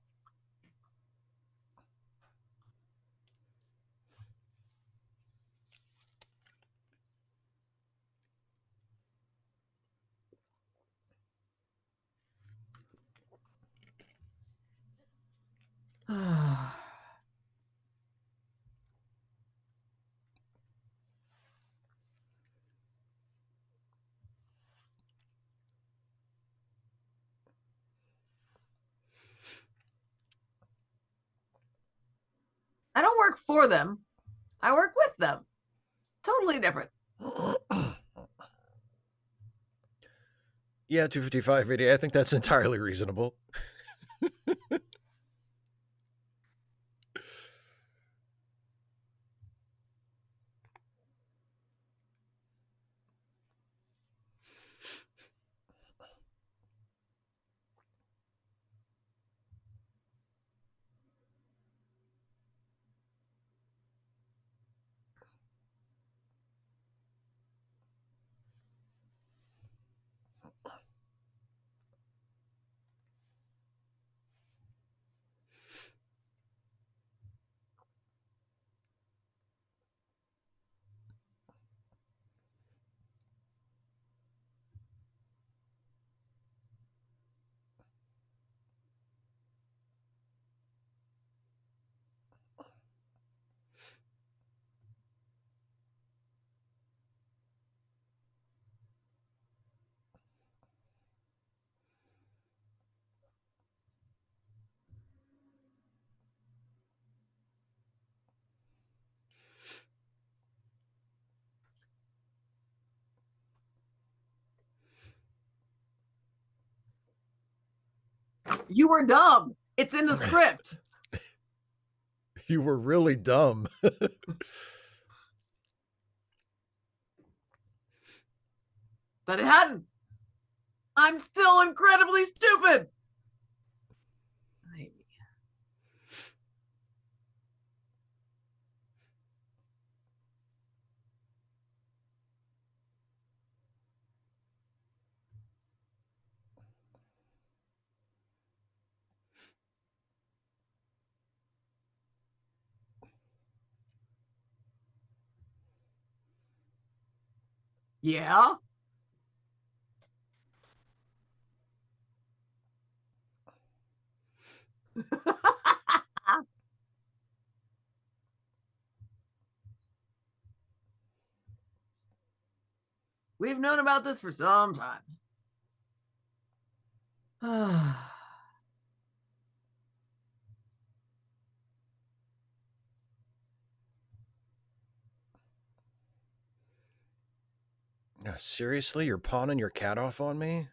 I don't work for them. I work with them. Totally different. Yeah, 255 80. I think that's entirely reasonable. You were dumb. It's in the script. You were really dumb. But it hadn't. I'm still incredibly stupid. Yeah. We've known about this for some time. Seriously, you're pawning your cat off on me?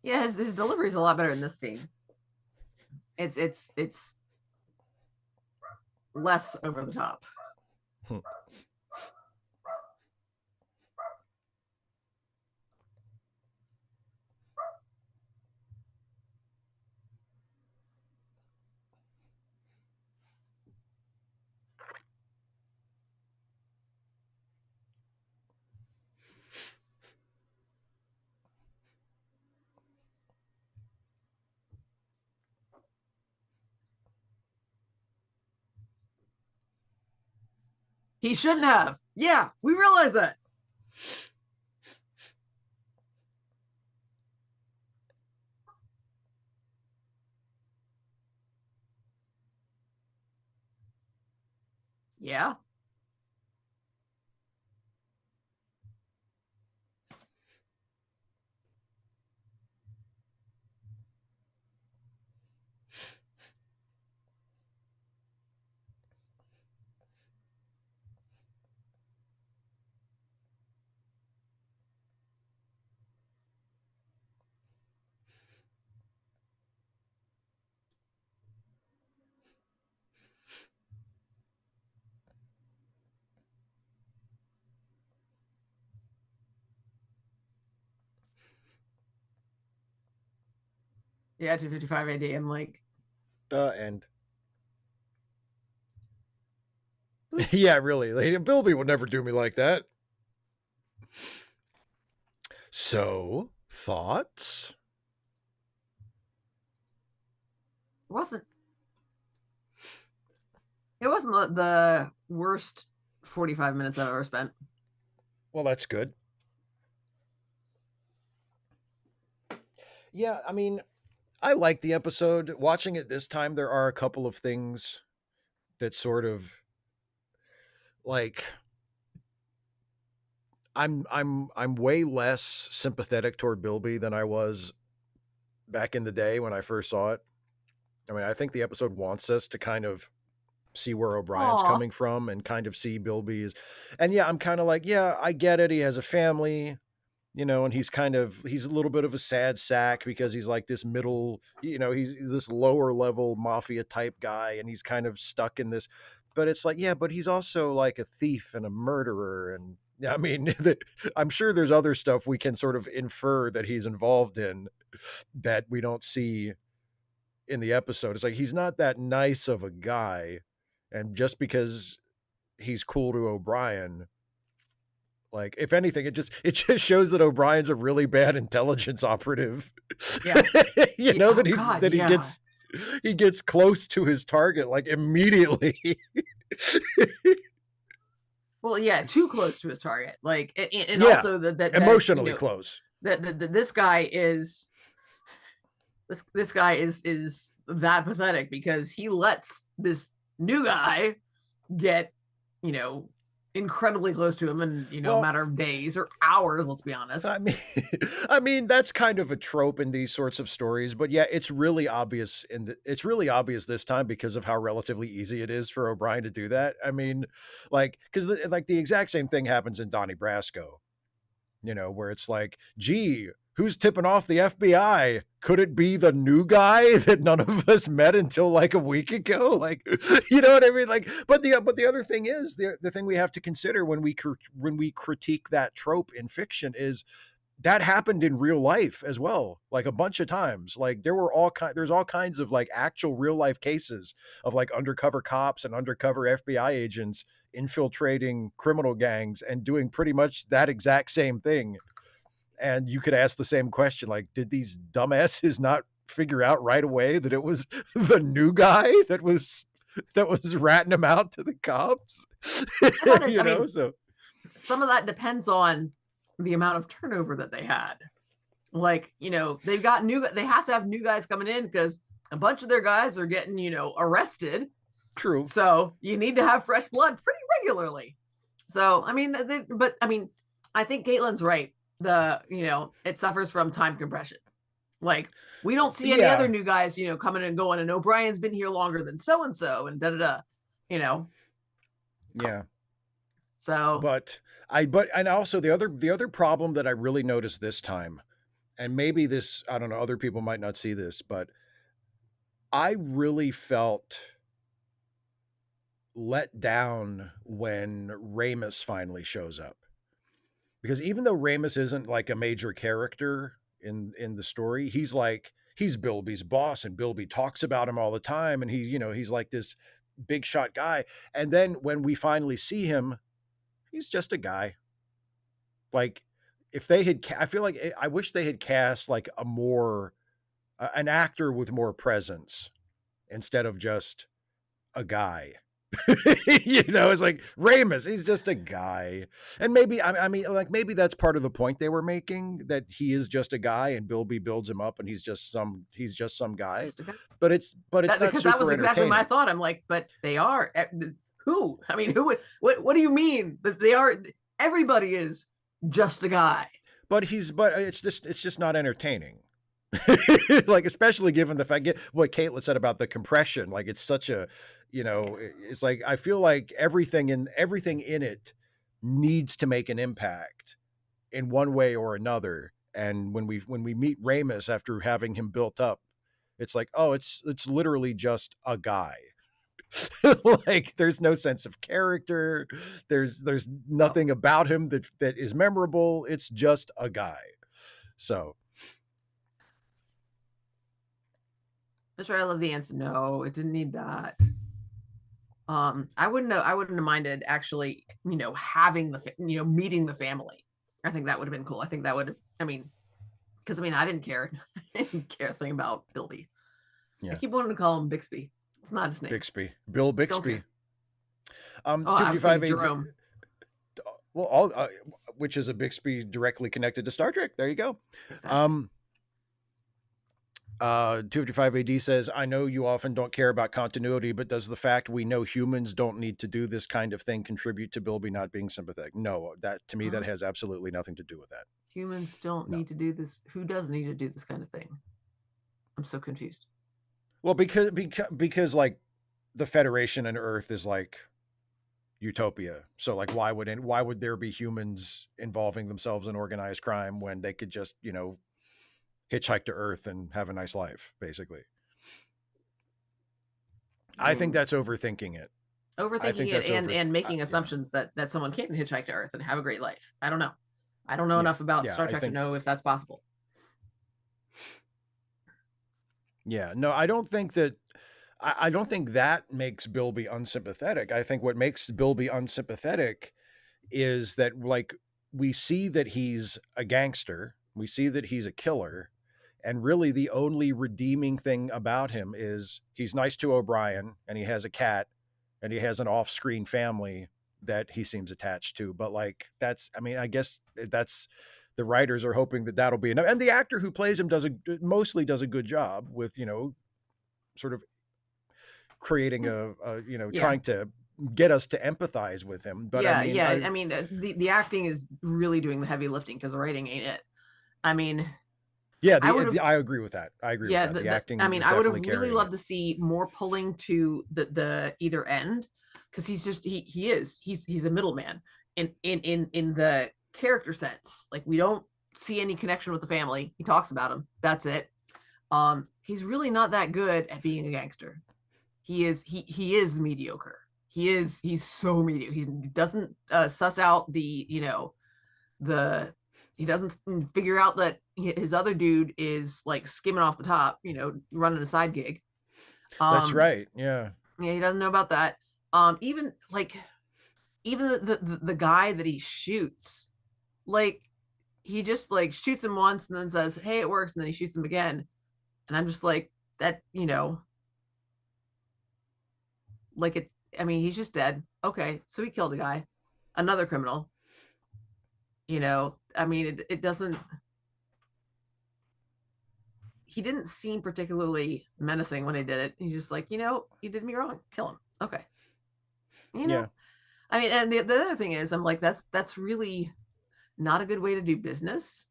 Yeah, his delivery is a lot better in this scene. It's less over the top. He shouldn't have. Yeah, we realize that. Yeah. Yeah, 2:55 AD. I'm like, And yeah, really. Lady Bilby would never do me like that. So, thoughts? it wasn't the worst 45 minutes I've ever spent. Well, that's good. Yeah, I mean, I like the episode. Watching it this time, there are a couple of things that sort of like I'm way less sympathetic toward Bilby than I was back in the day when I first saw it. I mean, I think the episode wants us to kind of see where O'Brien's Aww. coming from and kind of see Bilby's. And yeah, I'm kind of like, yeah, I get it. He has a family, you know, and he's a little bit of a sad sack because he's like this middle, you know, he's this lower level mafia type guy and he's kind of stuck in this. But it's like, yeah, but he's also like a thief and a murderer. And I mean, I'm sure there's other stuff we can sort of infer that he's involved in that we don't see in the episode. It's like he's not that nice of a guy. And just because he's cool to O'Brien, like if anything, it just shows that O'Brien's a really bad intelligence operative. Yeah. You know, he gets close to his target like immediately. Well, yeah, too close to his target. Like, and Yeah, also that emotionally close. That this guy is this guy is that pathetic because he lets this new guy get, you know, incredibly close to him in, you know, a Well, matter of days or hours, let's be honest. I mean, I mean that's kind of a trope in these sorts of stories, but yeah, it's really obvious it's really obvious this time because of how relatively easy it is for O'Brien to do that. I mean, like because like the exact same thing happens in Donnie Brasco, you know, where it's like, gee, who's tipping off the FBI? Could it be the new guy that none of us met until like a week ago? Like, you know what I mean? Like, but the other thing is the thing we have to consider when we critique that trope in fiction is that happened in real life as well, like a bunch of times. Like there's all kinds of like actual real life cases of like undercover cops and undercover FBI agents infiltrating criminal gangs and doing pretty much that exact same thing. And you could ask the same question, like, did these dumbasses not figure out right away that it was the new guy that was ratting him out to the cops? Honest, You I know, mean, so some of that depends on the amount of turnover that they had. Like, you know, they have to have new guys coming in because a bunch of their guys are getting, you know, arrested. true. So you need to have fresh blood pretty regularly. So, I mean, but I mean, I think Caitlin's right. You know, it suffers from time compression. Like, we don't see any other Yeah. new guys, you know, coming and going, and O'Brien's been here longer than so and so, and da da da, you know. Yeah. So, But and also the other problem that I really noticed this time, and maybe this, I don't know, other people might not see this, but I really felt let down when Ramus finally shows up. Because even though Ramus isn't like a major character in the story, he's Bilby's boss and Bilby talks about him all the time and he's, you know, he's like this big shot guy. And then when we finally see him, he's just a guy. Like if they had I feel like I wish they had cast like a more an actor with more presence instead of just a guy. You know, it's like Ramus, he's just a guy. And maybe I mean like maybe that's part of the point they were making, that he is just a guy and Bilby builds him up and he's just some guy. just okay. But it's That, not because that super was exactly my entertaining. thought. I'm like, but they are who? I mean, who would? What do you mean that they are? Everybody is just a guy. But it's just not entertaining. Like especially given the fact what Caitlin said about the compression, like it's such a, you know, it's like I feel like everything in it needs to make an impact in one way or another. And when we meet Ramus after having him built up, it's like, oh, it's literally just a guy. Like there's no sense of character. There's nothing about him that is memorable. It's just a guy. So That's right. I love the answer. No, it didn't need that. I wouldn't have minded actually, you know, having you know, meeting the family. I think that would have been cool. I think that would, I mean, because I mean, I didn't care. I didn't care a thing about Bilby. I yeah. keep wanting to call him Bixby. It's not his name. Bixby, Bill Don't Bixby. care. Oh, I was 255 thinking AD, Jerome. well, all which is a Bixby directly connected to Star Trek. There you go. Exactly. 255 AD says, I know you often don't care about continuity, but does the fact we know humans don't need to do this kind of thing contribute to Bilby not being sympathetic? No, that to me, that has absolutely nothing to do with that. Humans don't need to do this. Who does need to do this kind of thing? I'm so confused. Well, because like the Federation and Earth is like utopia. So like why would there be humans involving themselves in organized crime when they could just, you know, hitchhike to Earth and have a nice life, basically? I think that's overthinking it. Overthinking it and making assumptions that someone can't hitchhike to Earth and have a great life. I don't know. I don't know enough about Star Trek to know if that's possible. Yeah, no, I don't think that. I don't think that makes Bilby unsympathetic. I think what makes Bilby unsympathetic is that, like, we see that he's a gangster, we see that he's a killer, and really the only redeeming thing about him is he's nice to O'Brien and he has a cat and he has an off-screen family that he seems attached to. But like, that's, I mean, I guess that's, the writers are hoping that that'll be enough. And the actor who plays him mostly does a good job with, you know, sort of creating you know, Yeah. trying to get us to empathize with him. But I Yeah, mean, yeah. I mean, the acting is really doing the heavy lifting because the writing ain't it. I mean, yeah, I would have, I agree with that. I agree with yeah. that. The I acting mean, is I would have definitely really carrying it. loved to see more pulling to the either end, because he's just he's a middleman in the character sense. Like, we don't see any connection with the family. He talks about him. That's it. He's really not that good at being a gangster. He is mediocre. He's so mediocre. He doesn't suss out the, you know, he doesn't figure out that his other dude is like skimming off the top, you know, running a side gig. That's right. Yeah. Yeah, he doesn't know about that. Even like, even the guy that he shoots, like, he just like shoots him once and then says, "Hey, it works," and then he shoots him again. And I'm just like, that, you know, like, it, I mean, he's just dead. Okay, so he killed a guy, another criminal. You know, I mean, it doesn't. He didn't seem particularly menacing when he did it. He's just like, you know, you did me wrong. Kill him. Okay. You know, Yeah. I mean, and the other thing is, I'm like, that's really not a good way to do business.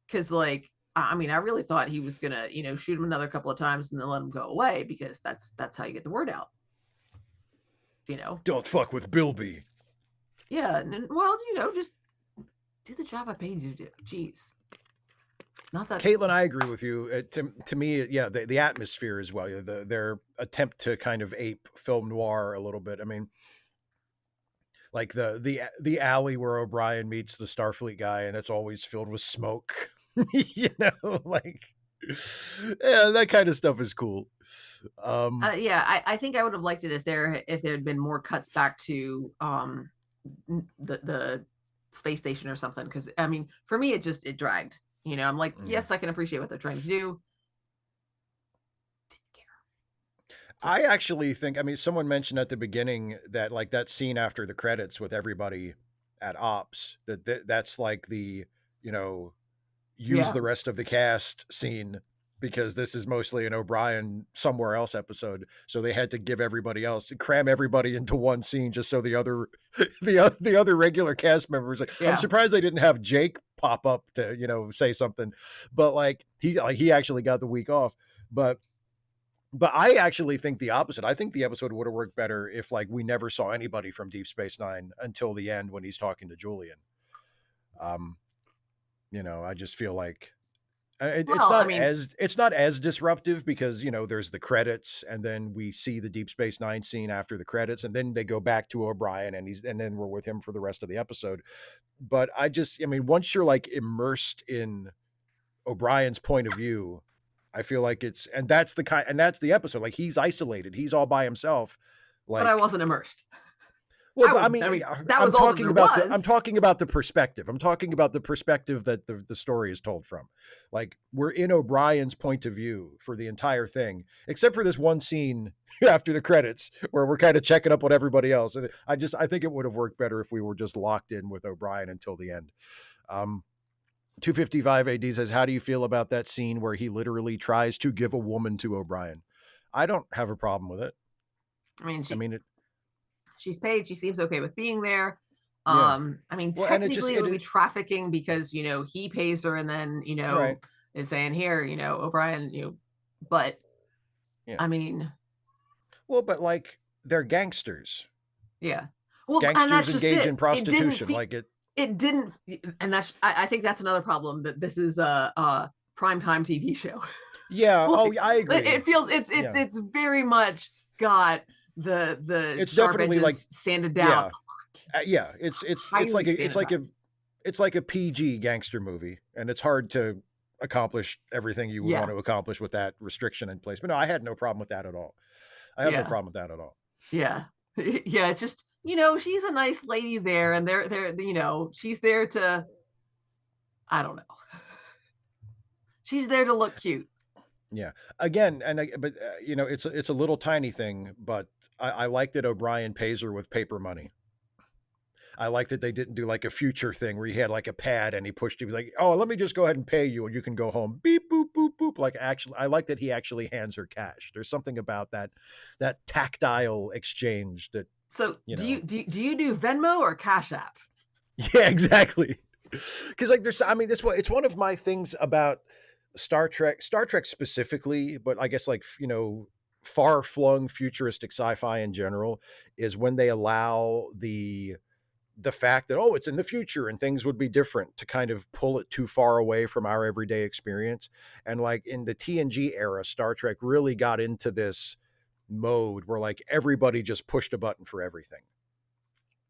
Because, like, I mean, I really thought he was gonna, you know, shoot him another couple of times and then let him go away, because that's how you get the word out. You know. Don't fuck with Bilby. Yeah. And well, you know, just do the job I paid you to do. Jeez. Not that. Caitlin, I agree with you. To me, yeah, the atmosphere as well. Their attempt to kind of ape film noir a little bit. I mean, like the alley where O'Brien meets the Starfleet guy, and it's always filled with smoke. You know, like, yeah, that kind of stuff is cool. Yeah, I think I would have liked it if there had been more cuts back to the space station or something. Because, I mean, for me, it dragged. You know, I'm like, yes, I can appreciate what they're trying to do. Didn't care. So, I actually think, I mean, someone mentioned at the beginning that, like, that scene after the credits with everybody at Ops, that's like the, you know, use the rest of the cast scene, because this is mostly an O'Brien somewhere else episode. So they had to give everybody else, cram everybody into one scene, just so the other the other regular cast members, like, I'm surprised they didn't have Jake pop up to, you know, say something. But like he actually got the week off. But I actually think the opposite. I think the episode would have worked better if, like, we never saw anybody from Deep Space Nine until the end when he's talking to Julian. You know, I just feel like it's not as disruptive, because, you know, there's the credits, and then we see the Deep Space Nine scene after the credits, and then they go back to O'Brien, and then we're with him for the rest of the episode. But I mean, once you're like immersed in O'Brien's point of view, I feel like that's the episode. Like, he's isolated, he's all by himself. Like, but I wasn't immersed. Well, I mean, that was all there was. I'm talking about the perspective. I'm talking about the perspective that the story is told from. Like, we're in O'Brien's point of view for the entire thing, except for this one scene after the credits where we're kind of checking up on everybody else. And I think it would have worked better if we were just locked in with O'Brien until the end. 255 AD says, how do you feel about that scene where he literally tries to give a woman to O'Brien? I don't have a problem with it. I mean, she's paid. She seems okay with being there. Yeah. I mean, technically it would be trafficking, because, you know, he pays her and then, you know, is saying, here, you know, O'Brien, you know, but I mean, well, but like, they're gangsters. Yeah. Well, gangsters engage in prostitution. It didn't, and I think that's another problem, that this is a primetime TV show. Yeah. Like, I agree. It feels it's very much got the it's definitely like sanded down. Yeah. It's like a PG gangster movie, and it's hard to accomplish everything you would want to accomplish with that restriction in place. But no, I had no problem with that at all. I have no problem with that at all. Yeah. Yeah. It's just, you know, she's a nice lady there, and they're, you know, she's there to, I don't know. She's there to look cute. Yeah. Again, but you know, it's a little tiny thing, but I like that O'Brien pays her with paper money. I like that they didn't do like a future thing where he had like a pad and he pushed. He was like, "Oh, let me just go ahead and pay you, and you can go home." Beep boop boop boop. Like actually, I like that he actually hands her cash. There's something about that tactile exchange that So you do know. you do Venmo or Cash App? Yeah, exactly. Because like there's, I mean, this one, it's one of my things about Star Trek specifically, but I guess like far flung futuristic sci-fi in general is when they allow the fact that oh it's in the future and things would be different to kind of pull it too far away from our everyday experience. And like in the TNG era, Star Trek really got into this mode where like everybody just pushed a button for everything.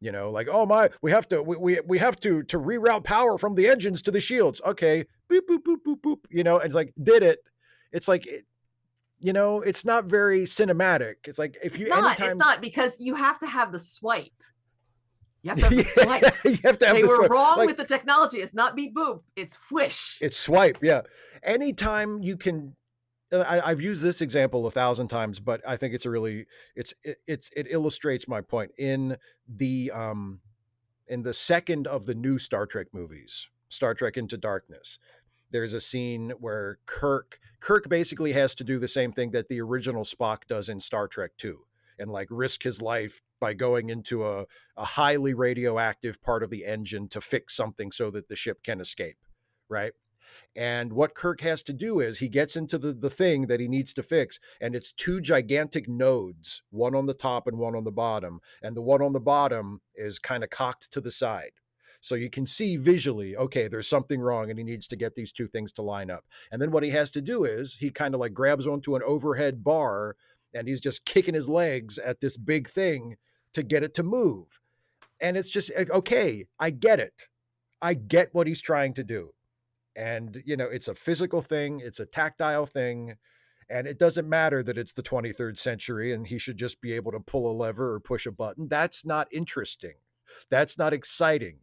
Like oh my, we have to reroute power from the engines to the shields. Okay, boop boop boop boop boop. And it's like did it. It's like it's not very cinematic. It's like if It's you not. It's anytime not because you have to have the swipe. You have to have the yeah, swipe. you have to have They this were one. wrong Like with the technology. It's not beep boop. It's whish. it's swipe. Yeah, anytime you can. I've used this example 1,000 times, but I think it's a really it illustrates my point the um in the second of the new Star Trek movies, Star Trek Into Darkness. There's a scene where Kirk basically has to do the same thing that the original Spock does in Star Trek 2 and like risk his life by going into a highly radioactive part of the engine to fix something so that the ship can escape, right? And what Kirk has to do is he gets into the thing that he needs to fix, and it's two gigantic nodes, one on the top and one on the bottom. And the one on the bottom is kind of cocked to the side. So you can see visually, okay, there's something wrong, and he needs to get these two things to line up. And then what he has to do is he kind of like grabs onto an overhead bar and he's just kicking his legs at this big thing to get it to move. And it's just, okay, I get it. I get what he's trying to do. And it's a physical thing, it's a tactile thing, and it doesn't matter that it's the 23rd century and he should just be able to pull a lever or push a button. That's not interesting. That's not exciting.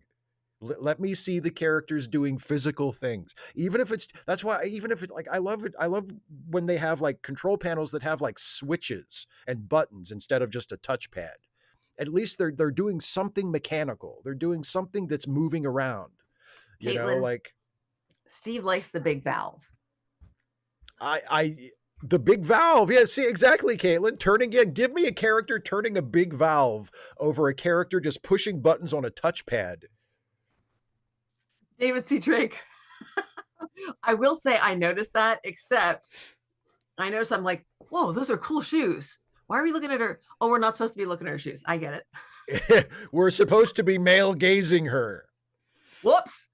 Let me see the characters doing physical things. Even if it's that's why even if it's like I love it. I love when they have like control panels that have like switches and buttons instead of just a touchpad. At least they're doing something mechanical. They're doing something that's moving around. Caitlin, Like Steve likes the big valve. I the big valve. Yeah, see exactly, Caitlin. Give me a character turning a big valve over a character just pushing buttons on a touchpad. David C. Drake. I will say I noticed that, except I noticed I'm like, whoa, those are cool shoes. Why are we looking at her? Oh, we're not supposed to be looking at her shoes. I get it. We're supposed to be male gazing her. Whoops.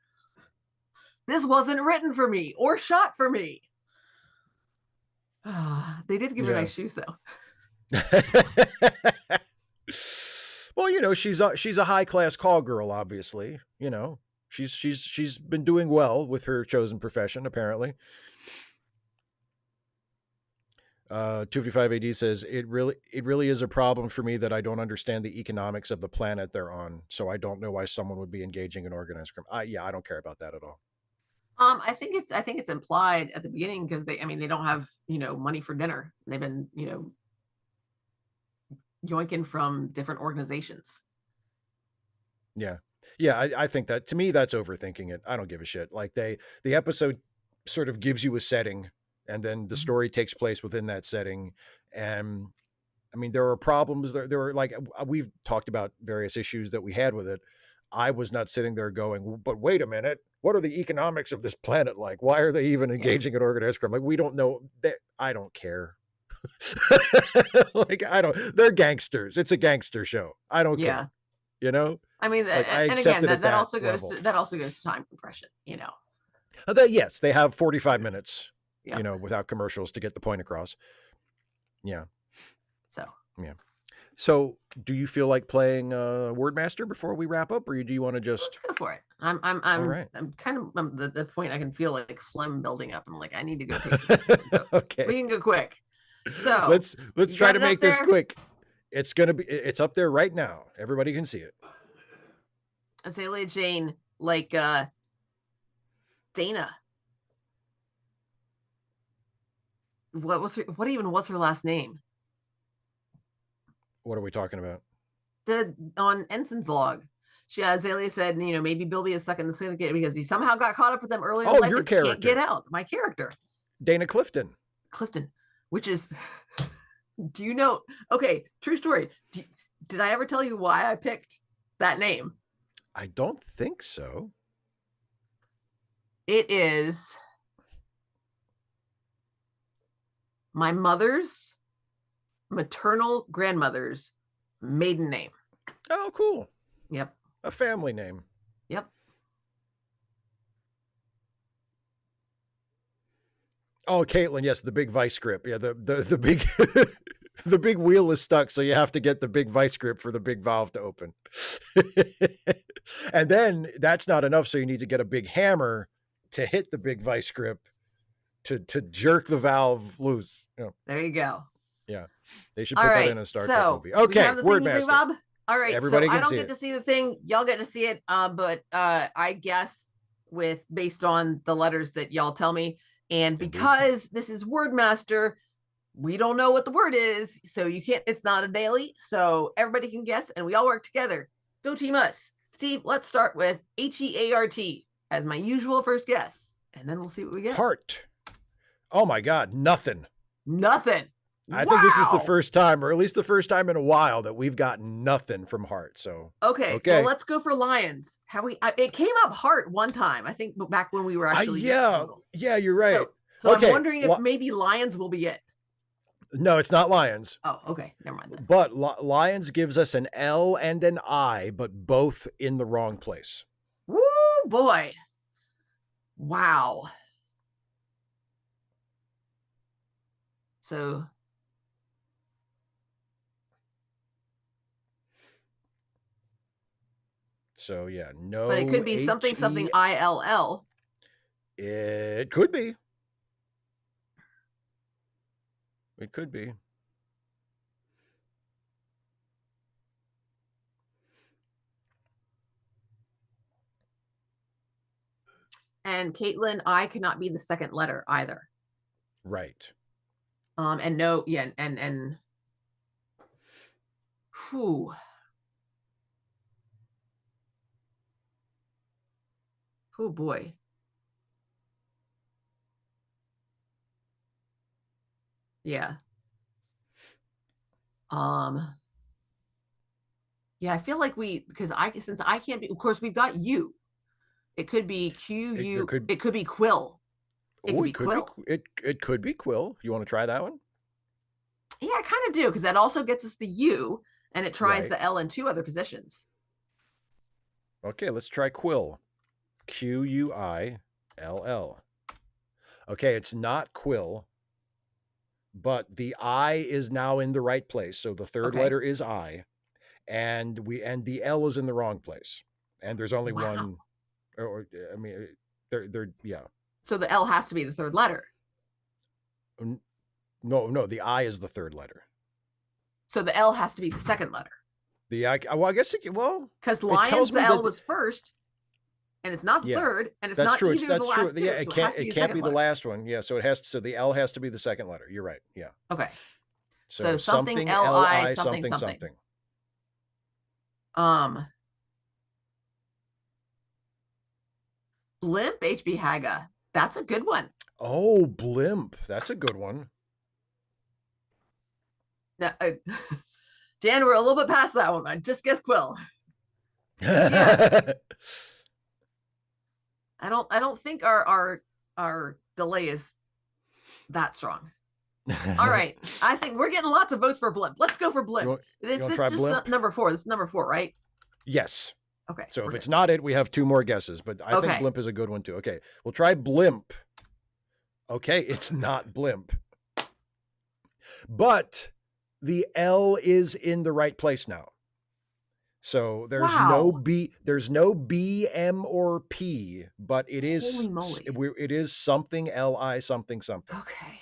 This wasn't written for me or shot for me. They did give her nice shoes though. Well, she's a high class call girl, obviously. She's been doing well with her chosen profession, apparently. 255 AD says it really is a problem for me that I don't understand the economics of the planet they're on, so I don't know why someone would be engaging in organized crime. I don't care about that at all. I think it's implied at the beginning because they don't have money for dinner. They've been yoinking from different organizations. Yeah. I think that to me that's overthinking it. I don't give a shit. Like the episode sort of gives you a setting, and then the story takes place within that setting. And I mean, there are problems. There are like we've talked about various issues that we had with it. I was not sitting there going, but wait a minute, what are the economics of this planet like? Why are they even engaging in organized crime? Like, we don't know. I don't care. Like, they're gangsters. It's a gangster show. I don't care. I mean, like, and again, that also goes to time compression. Yes, they have 45 minutes. Without commercials to get the point across. Yeah. So, do you feel like playing Wordmaster before we wrap up, or do you want to just let's go for it? I'm kind of the point I can feel like phlegm building up. I'm like, I need to go take some medicine. Okay, we can go quick. So let's try to make this quick. It's up there right now. Everybody can see it. Azalea Jane, like Dana. What even was her last name? What are we talking about? On Ensign's log, Azalea said, maybe Bilby is stuck in the syndicate because he somehow got caught up with them early in Oh, life your and can't get character. out. My character. Dana Clifton. Which is, do you know? Okay, true story. Did I ever tell you why I picked that name? I don't think so. It is my mother's maternal grandmother's maiden name. Oh, cool. Yep. A family name. Yep. Oh, Caitlin, yes, the big vice grip. Yeah, the big the big wheel is stuck, so you have to get the big vice grip for the big valve to open. And then that's not enough, so you need to get a big hammer to hit the big vice grip to jerk the valve loose. There you go. Yeah, they should put that in a Star Trek movie. Okay, we have the Wordmaster. Bob. All right, everybody so can I don't see get to see the thing. Y'all get to see it, but I guess based on the letters that y'all tell me, and because this is Wordmaster, we don't know what the word is, so you can't. It's not a daily, so everybody can guess, and we all work together. Go team us, Steve. Let's start with HEART as my usual first guess, and then we'll see what we get. Heart. Oh my God, nothing. I think this is the first time, or at least the first time in a while, that we've got nothing from Heart. So okay. Well, let's go for Lions. It came up Heart one time, I think, back when we were actually yeah, you're right. So okay. I'm wondering if maybe Lions will be it. No, it's not Lions. Oh, okay, never mind then. But Lions gives us an L and an I, but both in the wrong place. Woo, boy! Wow. So. So yeah, no. But it could be something ILL. It could be. It could be. And Caitlin, I cannot be the second letter either. Right. And no, yeah, and whew. Oh boy. Yeah. Yeah, I feel like since I can't be, of course we've got you. It could be QU. It could be Quill. It could be Quill. It could be Quill. You want to try that one? Yeah, I kind of do, because that also gets us the U, and it tries the L in two other positions. Okay, let's try Quill. QUILL. Okay, it's not Quill, but the I is now in the right place. So the third letter is I, and the L is in the wrong place. And there's only one, or I mean, yeah. So the L has to be the third letter. No, the I is the third letter. So the L has to be the second letter. The I, well, I guess because Lions, the L was first, and it's not the third, and it's not either of the last two. Yeah, it can't be the last one. Yeah, so the L has to be the second letter. You're right. Yeah. Okay. So something LI something. Blimp HB Haga. That's a good one. Oh, Blimp. That's a good one. Now, Dan, we're a little bit past that one. I just guessed Quill. Yeah. I don't think our delay is that strong. All right. I think we're getting lots of votes for Blimp. Let's go for Blimp. This is just number 4. This is number 4, right? Yes. Okay. So if it's not it, we have 2 more guesses, but I think Blimp is a good one too. Okay. We'll try Blimp. Okay. It's not Blimp. But the L is in the right place now. So there's no B, M, or P, but it is something LI something. Okay.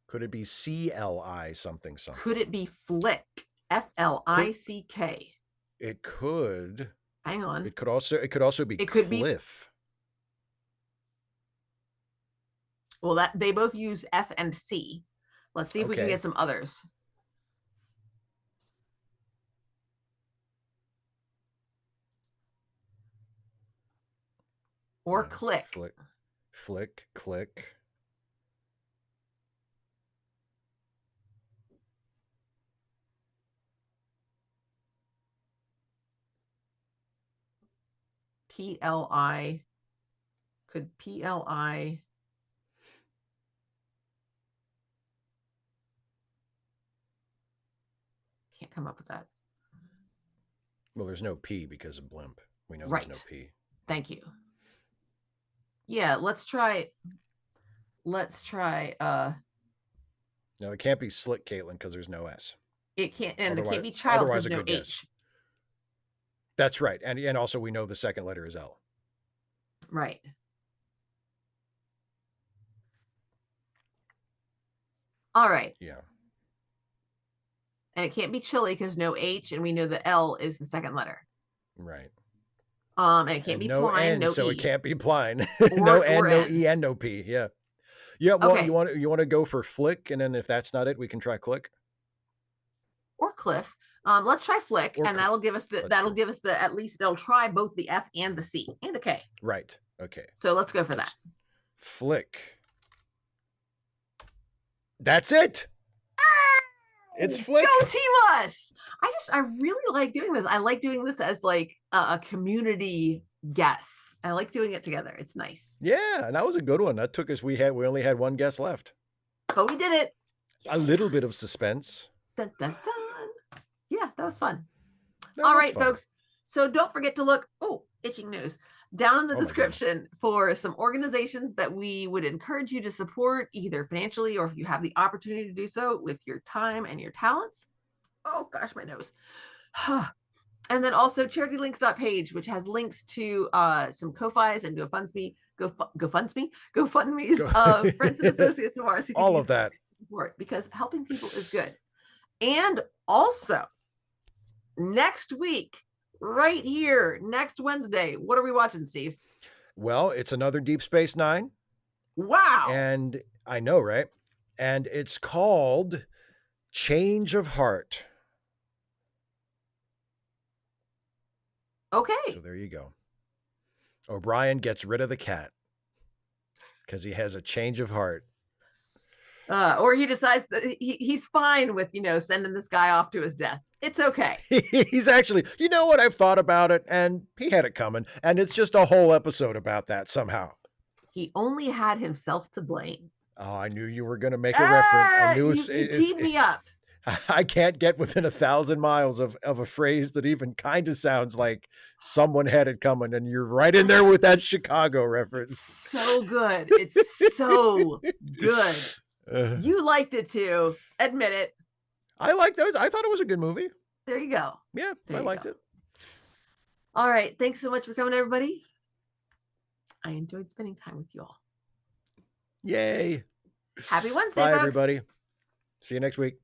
Could it be CLI something? Could it be Flick? FLICK. It could. Hang on. It could also be Cliff. Well, they both use F and C, Let's see if we can get some others. Or click. Flick, click. PLI. Could PLI. Can't come up with that. Well, there's no P because of blimp. We know there's no P. Thank you. Yeah, let's try. No, it can't be slick, Caitlin, because there's no S. It can't, and it can't be child because no H. Guess. That's right. And also we know the second letter is L. Right. All right. Yeah. And it can't be chili because no H, and we know the L is the second letter. Right. And it can't be no pline, N, no so E. it can't be pline. No N, no E, and no P. Yeah. Yeah. Well, okay. you want to go for flick, and then if that's not it, we can try click. Or cliff. Let's try flick, and that'll give us the at least it'll try both the F and the C and a K. Right. Okay. So let's go for that. Flick. That's it. It's flick. Go Team Us! I really like doing this. I like doing this as like a community guess. I like doing it together. It's nice. Yeah, and that was a good one. That took us. We only had one guess left. But we did it. Yes. A little bit of suspense. Dun, dun, dun. Yeah, that was fun. All right, folks. So don't forget to look. Oh, itching nose. Down in the description for some organizations that we would encourage you to support, either financially or if you have the opportunity to do so with your time and your talents. Oh gosh, my nose. And then also charitylinks.page, which has links to some Ko-Fis and GoFundMe's of friends and associates of ours. All of that. Support, because helping people is good. And also, next week, right here, next Wednesday, what are we watching, Steve? Well, it's another Deep Space Nine. Wow. And I know, right? And it's called Change of Heart. Okay. So there you go. O'Brien gets rid of the cat because he has a change of heart. Or he decides that he's fine with, sending this guy off to his death. It's okay. He's actually, you know what? I've thought about it, and he had it coming. And it's just a whole episode about that somehow. He only had himself to blame. Oh, I knew you were going to make a reference. I knew you teed me up. I can't get within 1,000 miles of a phrase that even kind of sounds like someone had it coming, and you're right in there with that Chicago reference. It's so good. It's so good. You liked it too. Admit it. I liked it. I thought it was a good movie. There you go. Yeah, I liked it. All right. Thanks so much for coming, everybody. I enjoyed spending time with you all. Yay. Happy Wednesday, Bye, folks. everybody. See you next week.